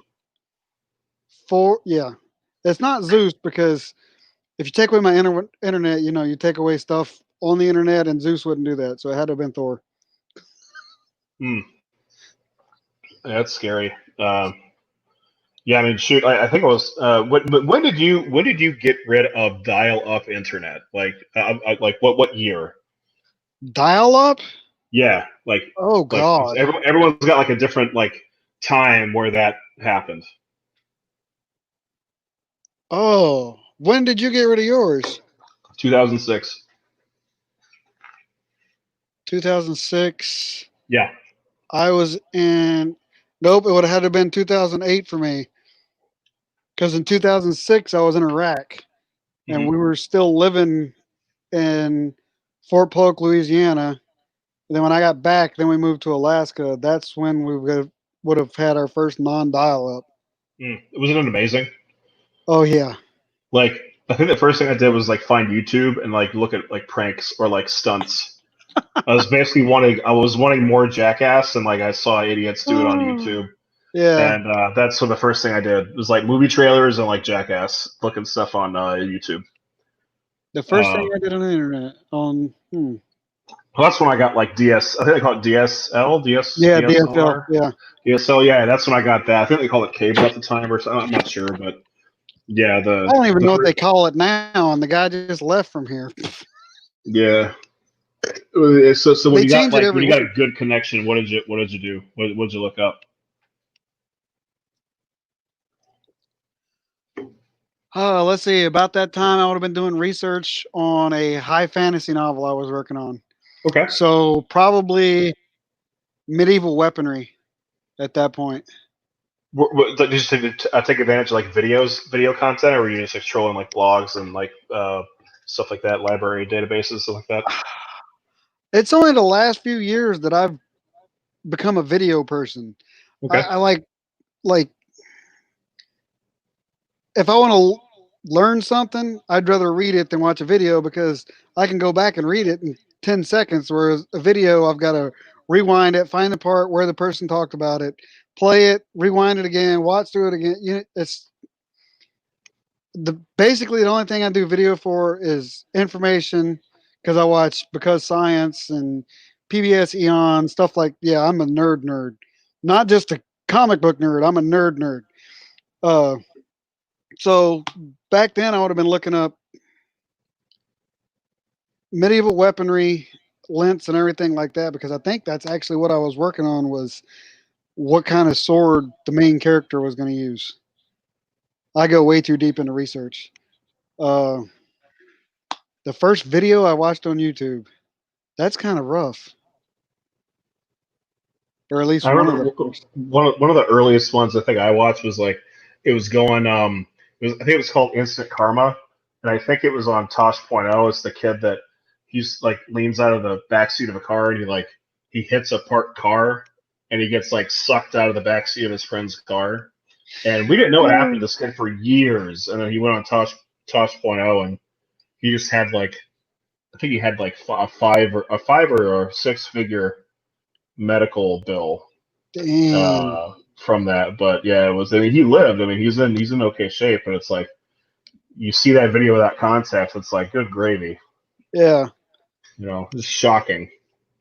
4. Yeah. It's not Zeus because if you take away my internet, you take away stuff on the internet, and Zeus wouldn't do that. So it had to have been Thor.
That's scary. Yeah, I mean, shoot, I think it was. When did you get rid of dial-up internet? Like what year?
Dial up?
Yeah,
Oh God.
everyone's got like a different like time where that happened.
Oh, when did you get rid of yours?
2006.
2006.
Yeah.
I was in. Nope, it would have had to have been 2008 for me. Because in 2006 I was in Iraq, and
Mhm.
we were still living in Fort Polk, Louisiana. And then when I got back, then we moved to Alaska. That's when would have had our first non-dial-up.
Wasn't it amazing?
Oh yeah,
Like, I think the first thing I did was like find YouTube and like look at like pranks or like stunts. I was wanting more Jackass, and like I saw idiots do it on YouTube,
yeah.
and that's what the first thing I did was like movie trailers and like Jackass, looking stuff on YouTube.
The first thing
Uh,
I did on the internet on
well, that's when I got like DS. I think they call it DSL,
yeah, DSL.
DSLR,
Yeah,
DSL. Yeah, that's when I got that. I think they called it cable at the time, or something. I'm not sure, but yeah,
I don't even
the
know what
first,
they call it now. And the guy just left from here.
yeah. So
They change it
when
every
you got a
week.
good connection, what did you do? What did you look up?
Let's see. About that time, I would have been doing research on a high fantasy novel I was working on.
Okay.
So probably medieval weaponry at that point.
Did you take advantage of like video content, or were you just like trolling like blogs and like stuff like that, library databases, stuff like that?
It's only the last few years that I've become a video person.
Okay.
I like if I want to learn something, I'd rather read it than watch a video because I can go back and read it in 10 seconds. Whereas a video, I've got to rewind it, find the part where the person talked about it, play it, rewind it again, watch through it again. It's basically the only thing I do video for is information because I watch Because Science and PBS Eon stuff like. Yeah, I'm a nerd, not just a comic book nerd. I'm a nerd. Uh, so back then I would have been looking up medieval weaponry, lints, and everything like that because I think that's actually what I was working on was what kind of sword the main character was going to use. I go way too deep into research. Uh, the first video I watched on YouTube, that's kind of rough, or at least
I
one of
remember
the first.
one of the earliest ones I think I watched was like it was going I think it was called Instant Karma, and I think it was on Tosh.0. It's the kid that he's like leans out of the backseat of a car and he hits a parked car and he gets like sucked out of the backseat of his friend's car. And we didn't know what happened to
Oh,
this kid for years. And then he went on Tosh.0 and he just had like I think he had like a five or six figure medical bill
dang.
from that. But yeah, it was. I mean, he lived. I mean, he's in okay shape. But it's like you see that video without context. It's like good gravy.
Yeah.
You know, it's shocking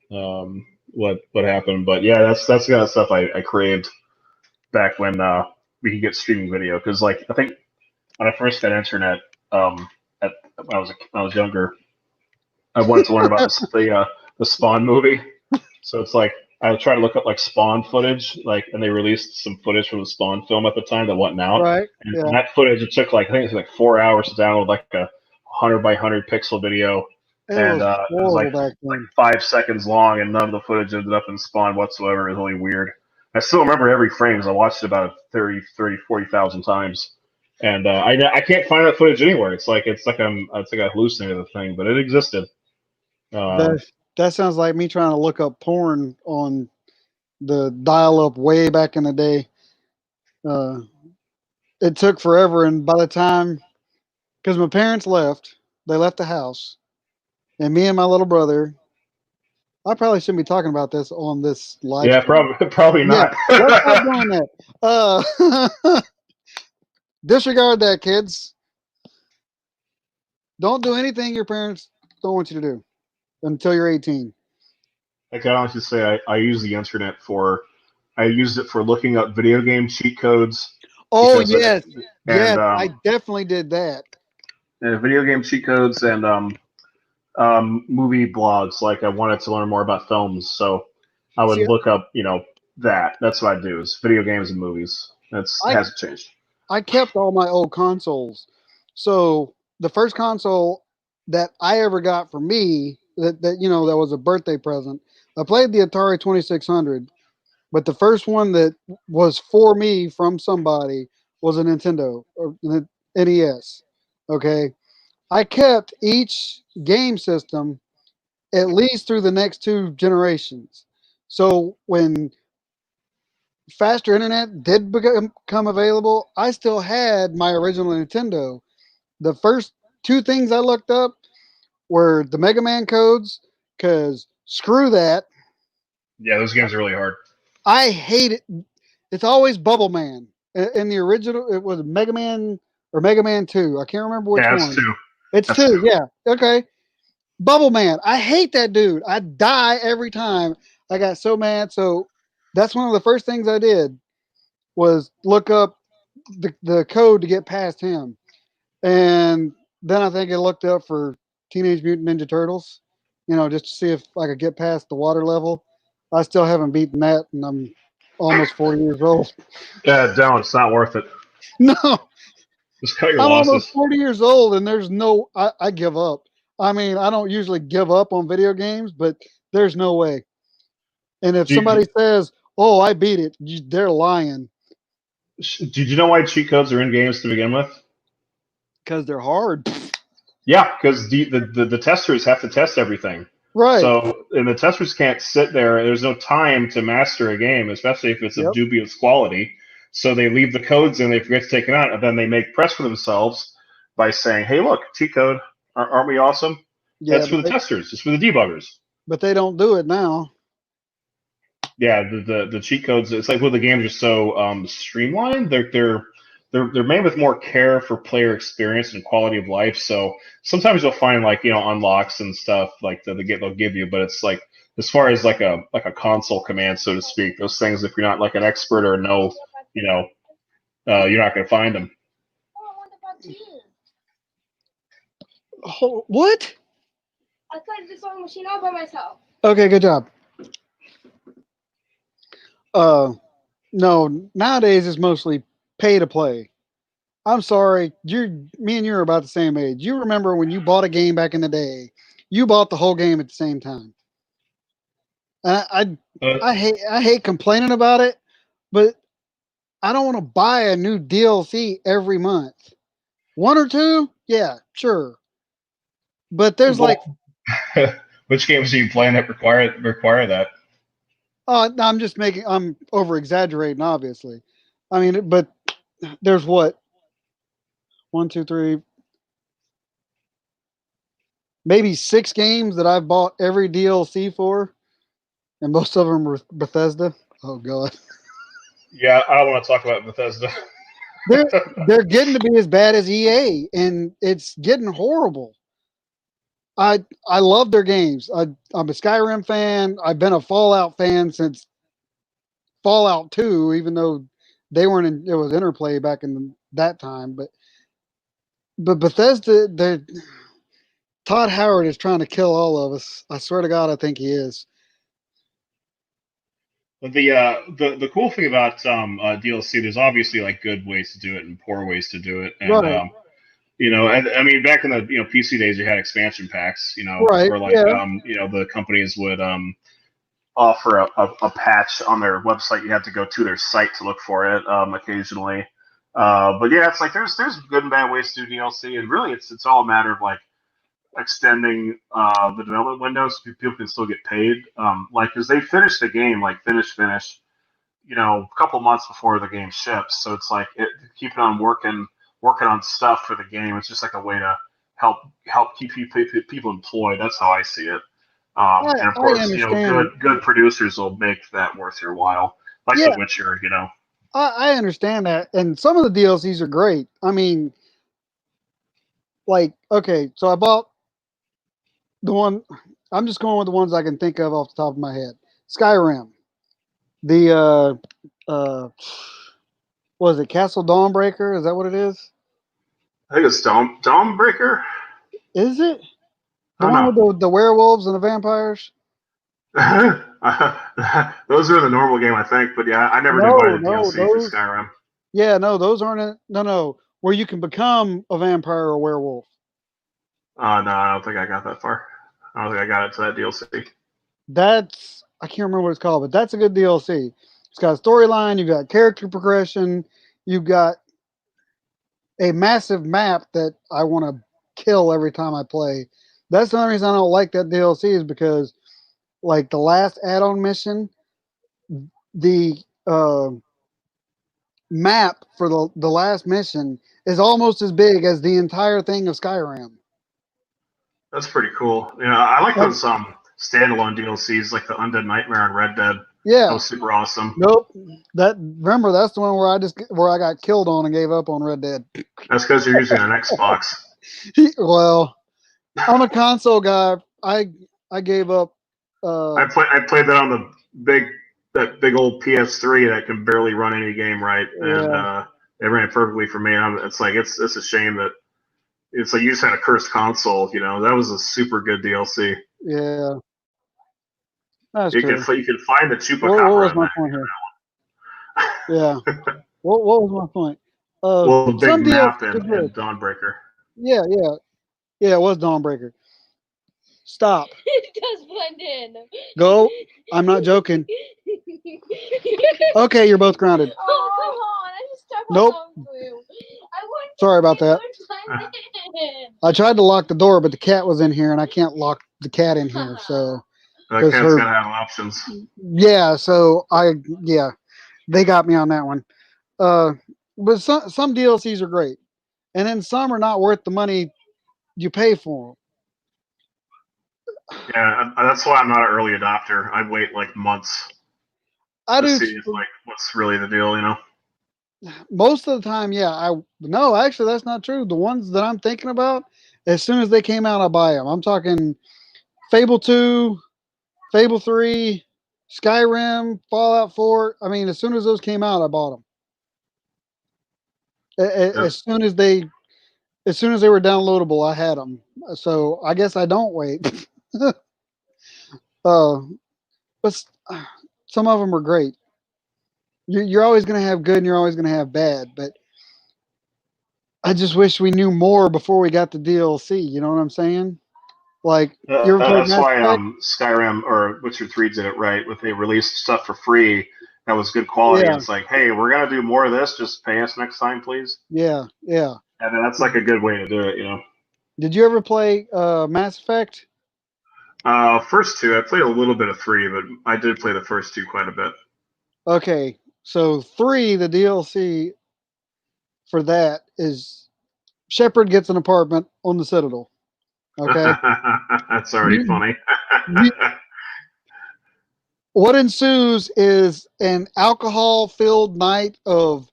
what happened. But yeah, that's the kind of stuff I craved back when we could get streaming video. Because like I think when I first got internet, when I was younger, I wanted to learn about the Spawn movie. So it's like I was trying to look up like Spawn footage, like, and they released some footage from the Spawn film at the time that wasn't out.
Right.
And
Yeah.
that footage, it took like I think it was like 4 hours to download like a 100 by 100 pixel video,
It
and
was
it was
horrible back
like
then.
5 seconds long, and none of the footage ended up in Spawn whatsoever. It was really weird. I still remember every frame because I watched it about 40,000 times. And I can't find that footage anywhere. It's like I hallucinated the thing, but it existed. Um,
That that sounds like me trying to look up porn on the dial up way back in the day. Uh, it took forever, and by the time, because my parents left, they left the house, and me and my little brother. I probably shouldn't be talking about this on this live
yeah,
stream.
probably
Yeah,
not.
let's stop doing that. Disregard that, kids. Don't do anything your parents don't want you to do until you're 18.
I can honestly say I use the internet for I used it for looking up video game cheat codes
Oh
because
yes,
and
yes, I definitely did that.
video game cheat codes and movie blogs. Like I wanted to learn more about films, so I would
See,
look up that. That's what I do is video games and movies. That's
I
hasn't changed.
I kept all my old consoles. So the first console that I ever got for me that was a birthday present. I played the Atari 2600, but the first one that was for me from somebody was a Nintendo or the NES. Okay, I kept each game system at least through the next two generations. So when faster internet did become available, I still had my original Nintendo. The first two things I looked up were the Mega Man codes, because screw that.
Yeah, those games are really hard.
I hate it. It's always Bubble Man. In the original, it was Mega Man or Mega Man 2. I can't remember which
Yeah, that's
one.
two.
It's
That's
2,
two.
yeah. Okay. Bubble Man. I hate that dude. I die every time. I got so mad. So that's one of the first things I did was look up the code to get past him. And then I think I looked up for Teenage Mutant Ninja Turtles, just to see if I could get past the water level. I still haven't beaten that, and I'm almost 40 years old.
Yeah, don't. It's not worth it.
No,
Just cut your
I'm almost
losses.
40 years old, and there's no, I give up. I mean, I don't usually give up on video games, but there's no way. And if
Did
somebody says, "Oh, I beat it," they're lying
did you know why cheat codes are in games to begin with?
because they're hard.
Yeah, because the testers have to test everything.
Right.
So, and the testers can't sit there. There's no time to master a game, especially if it's of
Yep.
dubious quality. So they leave the codes in, they forget to take it out, and then they make press for themselves by saying, "Hey, look, cheat code. Aren't we awesome?"
Yeah,
That's for the testers. It's for the debuggers.
but they don't do it now.
Yeah, the cheat codes. It's like, well, the games are so streamlined. They're made with more care for player experience and quality of life. So sometimes you'll find, like, unlocks and stuff like that they'll give you, but it's like, as far as like a console command, so to speak, those things, if you're not like an expert or know, you know you're not going to find them.
Oh, what?
I played this sewing machine all by myself.
Okay, good job. No, nowadays it's mostly pay to play. I'm sorry, me and you are about the same age. You remember when you bought a game back in the day? You bought the whole game at the same time. And
Uh,
I hate complaining about it, but I don't want to buy a new DLC every month. One or two, yeah, sure. But there's like,
well, which games are you playing that require that?
no, I'm over exaggerating, obviously. I mean, but there's what, one, two, three, maybe 6 games that I've bought every DLC for, and most of them were Bethesda. Oh god,
Yeah, I don't want to talk about Bethesda.
they're they're getting to be as bad as EA, and it's getting horrible. I love their games. I'm a Skyrim fan. I've been a Fallout fan since Fallout 2, even though they weren't in, it was Interplay back in that time. But Bethesda, Todd Howard is trying to kill all of us. I swear to God, I think he is.
But the cool thing about DLC, there's obviously like good ways to do it and poor ways to do it, and
Right,
and I mean, back in the PC days, you had expansion packs,
right,
where like
yeah,
the companies would offer a patch on their website. You had to go to their site to look for it occasionally. But yeah, it's like there's good and bad ways to do DLC, and really it's all a matter of like extending the development window so people can still get paid. Like, because they finish the game like finish, a couple months before the game ships. So it's like keeping on working on stuff for the game. It's just like a way to help keep people employed. That's how I see it. And of
I
course,
understand.
good producers will make that worth your while, like
Yeah,
The Witcher.
I understand that, and some of the DLCs are great. I mean, like, okay, so I bought the one. I'm just going with the ones I can think of off the top of my head. Skyrim, the uh, was it Castle Dawnbreaker? Is that what it is?
I think it's Dawnbreaker.
Is it the
I don't
one
know.
with the werewolves and the vampires?
Those are in the normal game, I think. But yeah, I never did buy
No,
the
no,
DLC for
those.
Skyrim.
Yeah, no, those aren't. No, where you can become a vampire or a werewolf.
No, I don't think I got that far. I don't think I got it to that DLC.
That's I can't remember what it's called, but that's a good DLC. It's got a storyline. You've got character progression. You've got a massive map that I want to kill every time I play. That's the only reason I don't like that DLC is because, like the last add-on mission, the map for the last mission is almost as big as the entire thing of Skyrim.
That's pretty cool. Yeah, I like
Like,
those standalone DLCs, like the Undead Nightmare and Red Dead. That
yeah.
was super awesome.
Nope. Remember that's the one where I got killed on and gave up on Red Dead.
That's because you're using an Xbox.
Well, I'm a console guy. I gave up.
I played that on that big old PS3 that can barely run any game right, and it ran perfectly for me. And it's a shame that it's like you just had a cursed console. That was a super good DLC.
Yeah, that's
You
true.
can find the
What
Chupacabra.
was my point here? Yeah. What was my point?
Well, the big
some
map
deals.
and Dawnbreaker.
Yeah. It was Dawnbreaker. Stop.
It does blend in.
Go. I'm not joking. Okay, you're both grounded.
Oh, come on. I just stuck my
Nope.
tongue glue. I want
Sorry about that.
blend in.
I tried to lock the door, but the cat was in here, and I can't lock the cat in here. So
The
'Cause
cat's
her-
gotta have options.
yeah, they got me on that one. But some DLCs are great, and then some are not worth the money you pay for them.
Yeah, that's why I'm not an early adopter. I wait like months
I
to
do
see what's really the deal.
most of the time. Yeah, no, actually, that's not true. The ones that I'm thinking about, as soon as they came out, I buy them. I'm talking Fable 2, Fable 3, Skyrim, Fallout 4. I mean, as soon as those came out, I bought them. As soon as they were downloadable, I had them. So I guess I don't wait. But some of them are great. You're always going to have good and you're always going to have bad. But I just wish we knew more before we got the DLC. You know what I'm saying? Like, you ever played
That's
Mass
why
Effect?
Skyrim or Witcher 3 did it right. When they released stuff for free that was good quality.
Yeah.
It's like, hey, we're gonna do more of this. Just pay us next time, please.
Yeah.
And then that's like a good way to do it.
Did you ever play Mass Effect?
First two, I played a little bit of 3, but I did play the first two quite a bit.
Okay. So 3, the DLC for that is Shepard gets an apartment on the Citadel. Okay.
That's already funny.
What ensues is an alcohol-filled night of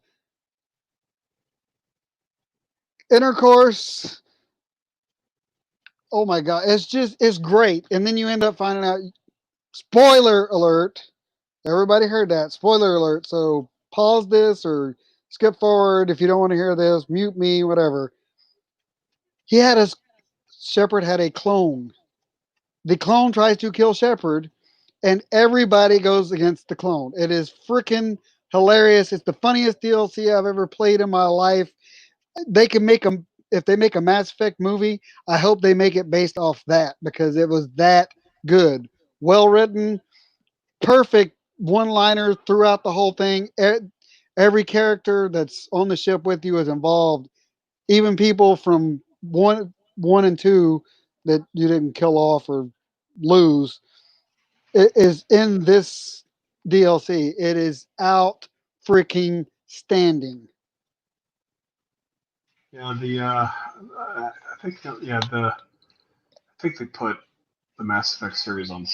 intercourse. Oh my God. It's great. And then you end up finding out, spoiler alert. Everybody heard that. Spoiler alert. So pause this or skip forward if you don't want to hear this, mute me, whatever. Shepard had a clone. The clone tries to kill Shepard, and everybody goes against the clone. It is freaking hilarious. It's the funniest DLC I've ever played in my life. They can make them if they make a Mass Effect movie. I hope they make it based off that because it was that good, well written, perfect one-liners throughout the whole thing. Every character that's on the ship with you is involved, even people from one and 2 that you didn't kill off or lose. It is in this DLC. It is out freaking standing.
Yeah, I think I think they put the Mass Effect series on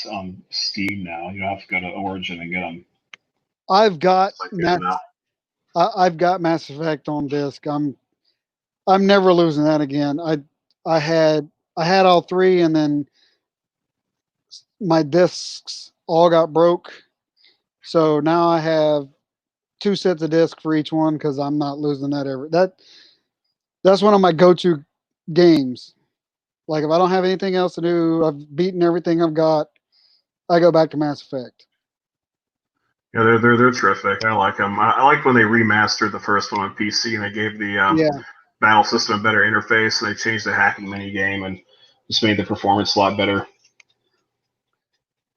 Steam now. You don't have to go to Origin and get them.
I've got
It's like there now.
I've got Mass Effect on disc. I'm never losing that again. I had all 3 and then my discs all got broke. So now I have 2 sets of discs for each one because I'm not losing that ever. That's one of my go-to games. Like if I don't have anything else to do, I've beaten everything I've got, I go back to Mass Effect.
Yeah, they're terrific. I like them. I like when they remastered the first one on PC and they gave the battle system a better interface and they changed the hacking mini game and just made the performance a lot better.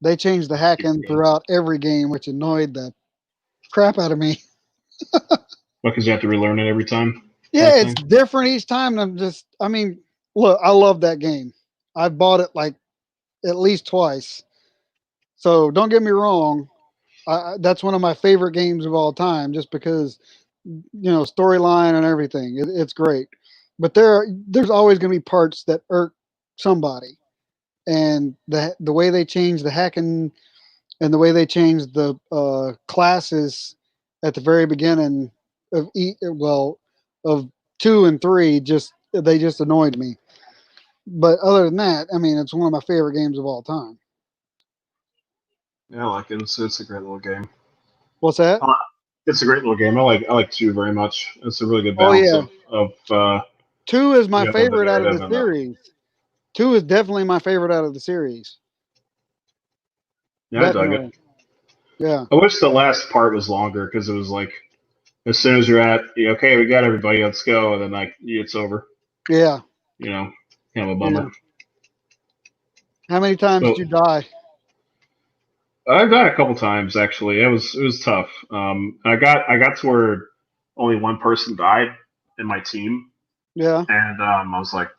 They changed the hacking throughout every game, which annoyed the crap out of me.
Because you have to relearn it every time.
Yeah,
Kind of
it's
thing?
different each time. And I mean, look, I love that game. I bought it like at least twice. So don't get me wrong. That's one of my favorite games of all time, just because storyline and everything. It's great, but there's always going to be parts that irk somebody, and the way they change the hacking and the way they changed the classes at the very beginning of 2 and 3, just they just annoyed me. But other than that, I mean, it's one of my favorite games of all time.
Yeah, I like it. It's a great little game.
What's that?
It's a great little game. I like two very much. It's a really good
Oh
balance
yeah,
of
2 is my
you know, the
favorite out of the
narrative and the.
series. 2 is definitely my favorite out of the series.
Yeah, I dug it.
Definitely, yeah,
I wish the last part was longer because it was like as soon as you're at okay, we got everybody, let's go, and then like it's over.
yeah,
You know, kind of a
yeah.
bummer.
How many times did
So
you die?
I've died a couple times actually. It was tough. I got to where only one person died in my team,
Yeah,
and I was like,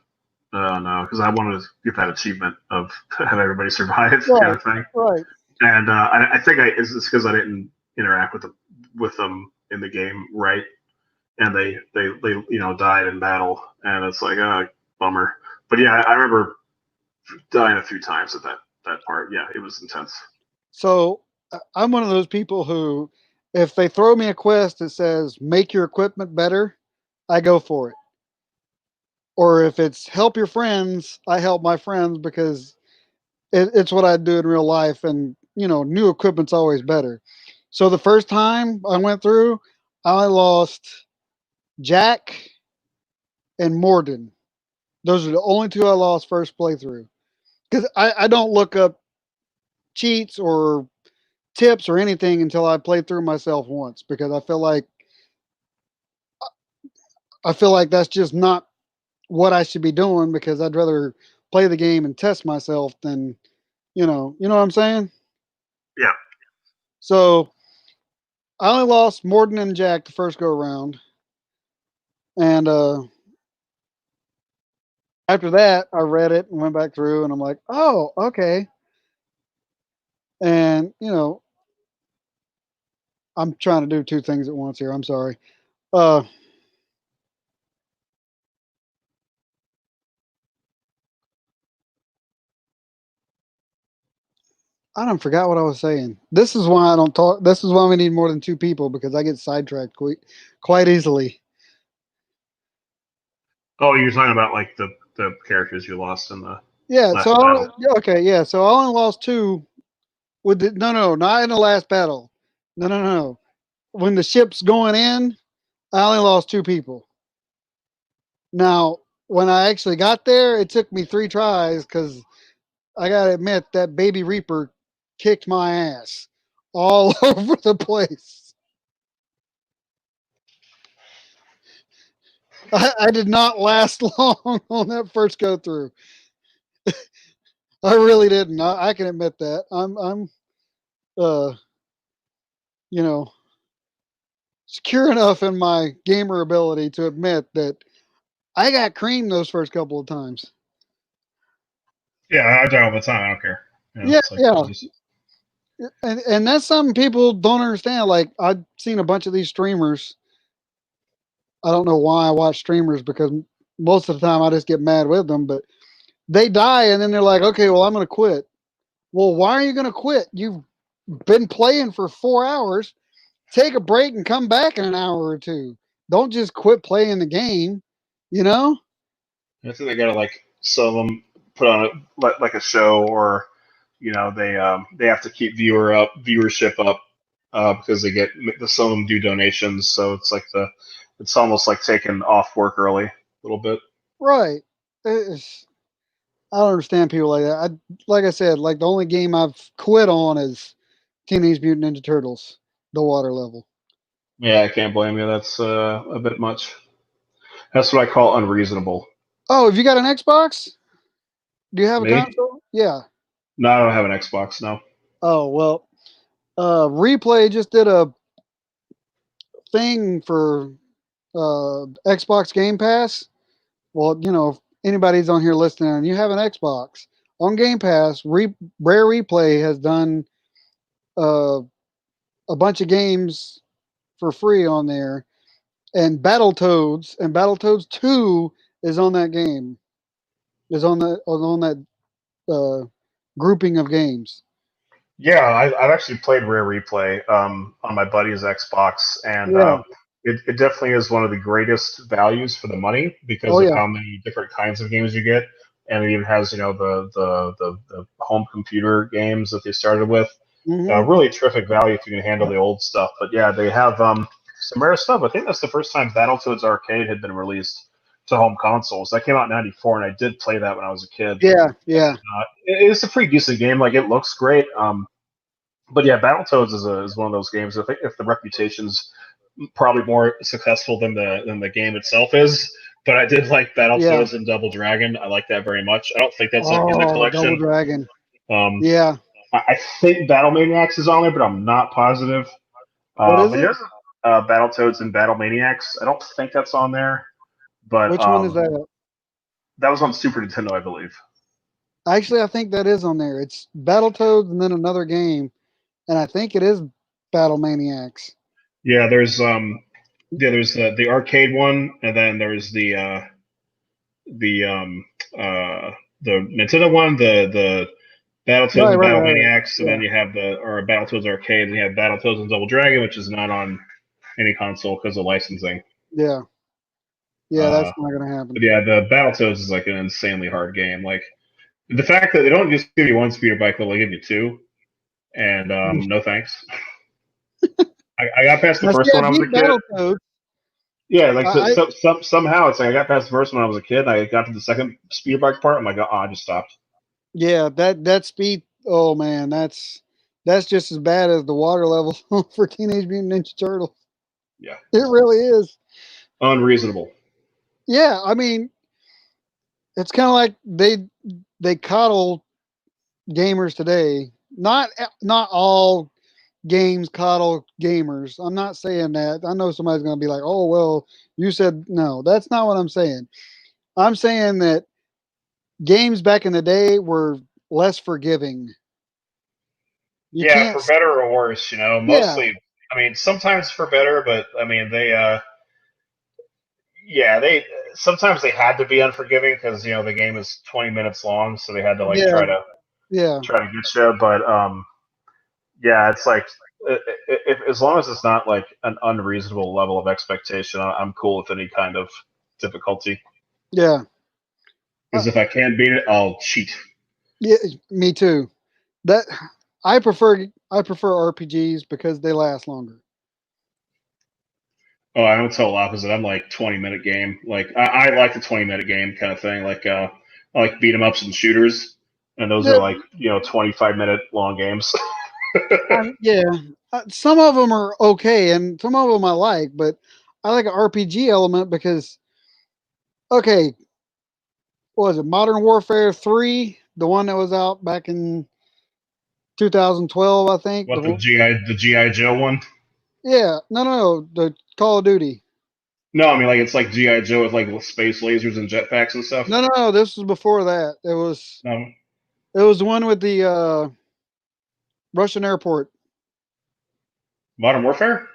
oh no, because I wanted to get that achievement of have everybody survive kind
right,
of thing.
right.
And I think it's because I didn't interact with them in the game right, and they died in battle, and it's like bummer. But yeah, I remember dying a few times at that part. Yeah, it was intense.
So I'm one of those people who, if they throw me a quest that says make your equipment better, I go for it. Or if it's help your friends, I help my friends because it's what I do in real life, and new equipment's always better. So the first time I went through, I lost Jack and Morden. Those are the only two I lost first playthrough, because I don't look up cheats or tips or anything until I play through myself once, because I feel like that's just not what I should be doing, because I'd rather play the game and test myself than what I'm saying?
Yeah.
So I only lost Morden and Jack the first go around, and after that I read it and went back through, and I'm like, oh, okay. And I'm trying to do two things at once here. I'm sorry. Uh, I don't forgot what I was saying. This is why I don't talk. This is why we need more than two people, because I get sidetracked quite easily.
Oh, you're talking about like the characters you lost in the
Yeah.
last battle.
Yeah, okay. Yeah. So I only lost two. No, not in the last battle. No, no, no. When the ship's going in, I only lost two people. Now, when I actually got there, it took me 3 tries, because I gotta admit that Baby Reaper kicked my ass all over the place. I did not last long on that first go through. I really didn't. I can admit that. I'm uh you know secure enough in my gamer ability to admit that I got creamed those first couple of times.
Yeah, I die all the time. I don't care.
Yeah,
It's like
yeah.
I just
And that's something people don't understand. Like, I've seen a bunch of these streamers. I don't know why I watch streamers, because most of the time I just get mad with them, but they die and then they're like, okay, well, I'm going to quit. Well, why are you going to quit? You've been playing for 4 hours. Take a break and come back in an hour or two. Don't just quit playing the game, you know?
I think they gotta like some of them put on like a show or they have to keep viewership up because they get some of them do donations, so it's almost like taking off work early a little bit.
Right. It's, I don't understand people like that. Like I said, like the only game I've quit on is Teenage Mutant Ninja Turtles, the water level.
Yeah, I can't blame you. That's a bit much. That's what I call unreasonable.
Oh, have you got an Xbox? Do you have a
Me?
console? Yeah.
No, I don't have an Xbox. No.
Oh, well, Replay just did a thing for Xbox Game Pass. Well, if anybody's on here listening and you have an Xbox on Game Pass, Rare Replay has done uh, a bunch of games for free on there, and Battletoads 2 is on that game. Is on that grouping of games.
Yeah, I've actually played Rare Replay on my buddy's Xbox, and
Yeah.
it definitely is one of the greatest values for the money because
Oh
of
yeah.
how many different kinds of games you get, and it even has the home computer games that they started with.
Hmm.
Really terrific value if you can handle the old stuff. But yeah, they have some rare stuff. I think that's the first time Battletoads Arcade had been released to home consoles. That came out in '94, and I did play that when I was a kid.
Yeah. Yeah.
It's a pretty decent game. Like it looks great. But yeah, Battletoads is one of those games. I think if the reputation's probably more successful than the game itself is. But I did like
Yeah.
Battletoads and Double Dragon. I like that very much. I don't think that's in the
Oh, Double
collection.
Dragon.
Um,
Yeah.
I think Battle Maniacs is on there, but I'm not positive.
What is
But
it?
there's Battletoads and Battle Maniacs. I don't think that's on there, but
Which one is that?
that was on Super Nintendo, I believe.
Actually, I think that is on there. It's Battletoads and then another game, and I think it is Battle Maniacs.
Yeah, there's the arcade one, and then there's the the Nintendo one, the Battletoads
Right,
and
right,
Battle
right.
Maniacs, and
Yeah,
then you have or Battletoads Arcade, and you have Battletoads and Double Dragon, which is not on any console because of licensing.
yeah, yeah.
Uh,
That's not gonna happen.
but yeah, the Battletoads is like an insanely hard game. Like the fact that they don't just give you one speeder bike, but they give you two, and no thanks. I got past the
Now, see,
first
I
one when I was a
beat
kid.
Battletoads.
Yeah, like
I
somehow it's like I got past the first one when I was a kid. And I got to the second speeder bike part. I'm like, oh, I just stopped.
yeah, that speed. Oh man, that's just as bad as the water level for Teenage Mutant Ninja Turtles.
Yeah,
It really is.
unreasonable.
Yeah, I mean, it's kind of like they coddle gamers today. Not all games coddle gamers. I'm not saying that. I know somebody's going to be like, "Oh, well, you said no." That's not what I'm saying. I'm saying that games back in the day were less forgiving. You
Yeah,
can't.
for better or worse,
Yeah,
Mostly, I mean, sometimes for better, but I mean, they sometimes they had to be unforgiving because the game is 20 minutes long, so they had to like
yeah, yeah,
try to get you. But yeah, it's like if as long as it's not like an unreasonable level of expectation, I'm cool with any kind of difficulty.
yeah.
Because if I can't beat it, I'll cheat.
Yeah, me too. That I prefer RPGs because they last longer.
Oh, I'm total opposite. I'm like 20-minute game. Like I like the 20-minute game kind of thing. Like I like beat 'em ups and shooters, and those
Yeah,
are like 25-minute long games.
yeah. Some of them are okay, and some of them I like, but I like an RPG element because okay, what was it Modern Warfare 3, the one that was out back in 2012, I think.
What the GI Joe one?
Yeah, no, the Call of Duty.
No, I mean like it's like GI Joe with like space lasers and jetpacks and stuff.
No, this was before that.
No,
It was the one with the Russian airport.
Modern Warfare.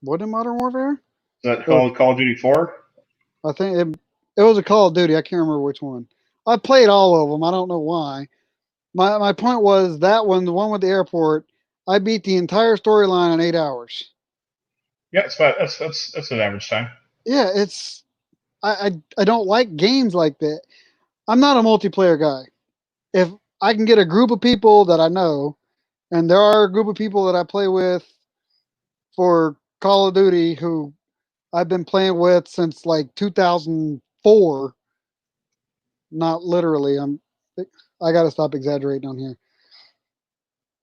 What in Modern Warfare?
Is that
It was,
Call of Duty 4?
I think it was a Call of Duty. I can't remember which one. I played all of them. I don't know why. My point was that one, the one with the airport. I beat the entire storyline in 8 hours.
Yeah, it's fine. That's an average time.
Yeah, it's I don't like games like that. I'm not a multiplayer guy. If I can get a group of people that I know, and there are a group of people that I play with for Call of Duty who I've been playing with since like 2004. Not literally. I got to stop exaggerating on here.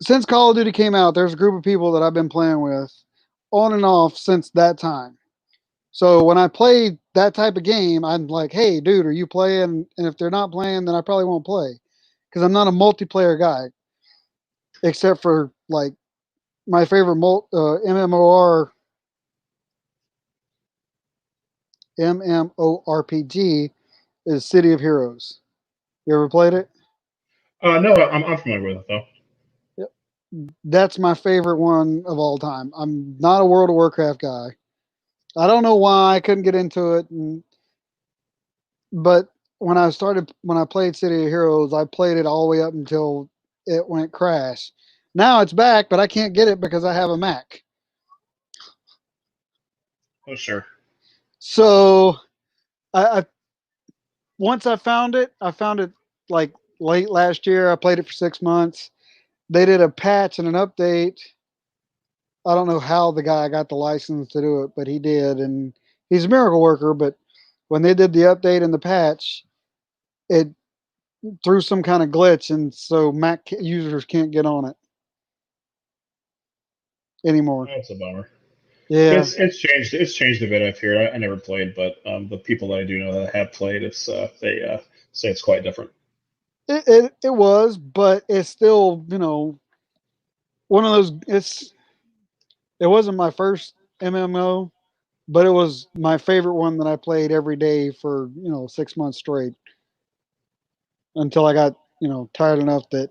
Since Call of Duty came out, there's a group of people that I've been playing with on and off since that time. So when I play that type of game, I'm like, "Hey, dude, are you playing?" And if they're not playing, then I probably won't play because I'm not a multiplayer guy, except for like my favorite MMOR MMORPG, is City of Heroes. You ever played it?
No, I'm familiar with it though.
That's my favorite one of all time. I'm not a World of Warcraft guy. I don't know why I couldn't get into it, but when I played City of Heroes, I played it all the way up until it went crash. Now it's back, but I can't get it because I have a Mac.
Oh sure.
So I once I found it like late last year. I played it for 6 months. They did a patch and an update. I don't know how the guy got the license to do it, but he did, and he's a miracle worker. But when they did the update and the patch, it threw some kind of glitch, and so Mac users can't get on it anymore.
That's a bummer.
Yeah,
It's changed. It's changed a bit. I've heard. I never played, but the people that I do know that have played, they say it's quite different.
it was, but it's still one of those. It wasn't my first MMO, but it was my favorite one that I played every day for 6 months straight until I got tired enough that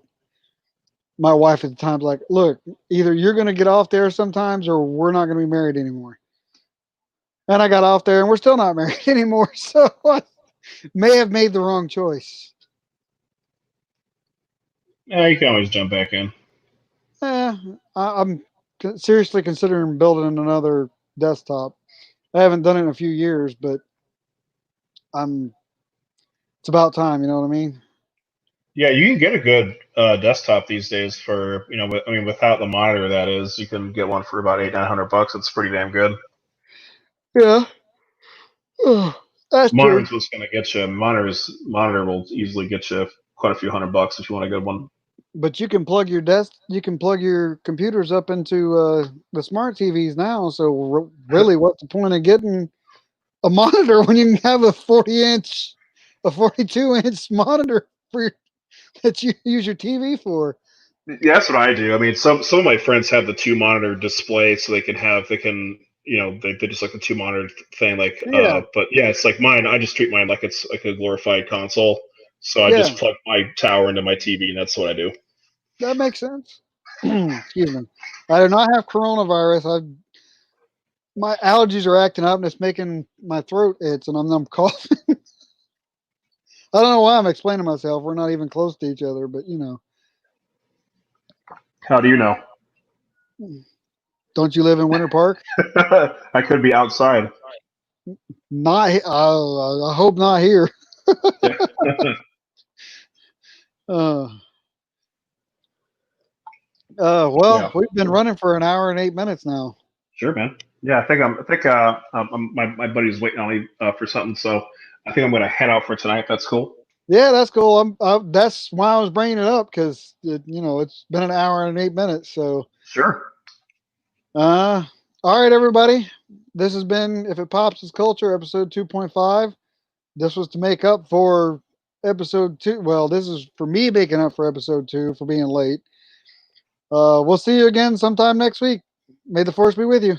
my wife at the time was like, "Look, either you're going to get off there sometimes, or we're not going to be married anymore." And I got off there, and we're still not married anymore. So I may have made the wrong choice.
Yeah, you can always jump back in.
I'm seriously considering building another desktop. I haven't done it in a few years, but I'm. It's about time. You know what I mean?
Yeah, you can get a good desktop these days for I mean, without the monitor, that is, you can get one for about $800-900. It's pretty damn good.
Yeah. Oh, that's true.
Monitor's what's going to get you. Monitor will easily get you quite a few $100 if you want a good one.
But you can plug your computers up into the smart TVs now. So really, what's the point of getting a monitor when you can have a 42-inch monitor that you use your TV for?
Yeah, that's what I do. I mean, some of my friends have the two monitor display, so they can they just like the two monitor thing. Like,
Yeah,
but yeah, it's like mine. I just treat mine like it's like a glorified console. So I
yeah,
just plug my tower into my TV, and that's what I do.
that makes sense. Excuse me. I do not have coronavirus. My allergies are acting up, and it's making my throat itch, and I'm coughing. I don't know why I'm explaining myself. We're not even close to each other, but
How do you know?
don't you live in Winter Park?
I could be outside.
Not. I hope not here. Uh, well,
Yeah.
we've been running for an hour and 8 minutes now.
Sure, man. Yeah, I think my buddy's waiting on me for something, so I think I'm gonna head out for tonight. If that's cool.
Yeah, that's cool. That's why I was bringing it up because it's been an hour and 8 minutes. So,
Sure.
all right, everybody. This has been If It Pops It's Culture, episode 2.5. This was to make up for episode 2. Well, this is for me making up for episode 2 for being late. We'll see you again sometime next week. May the force be with you.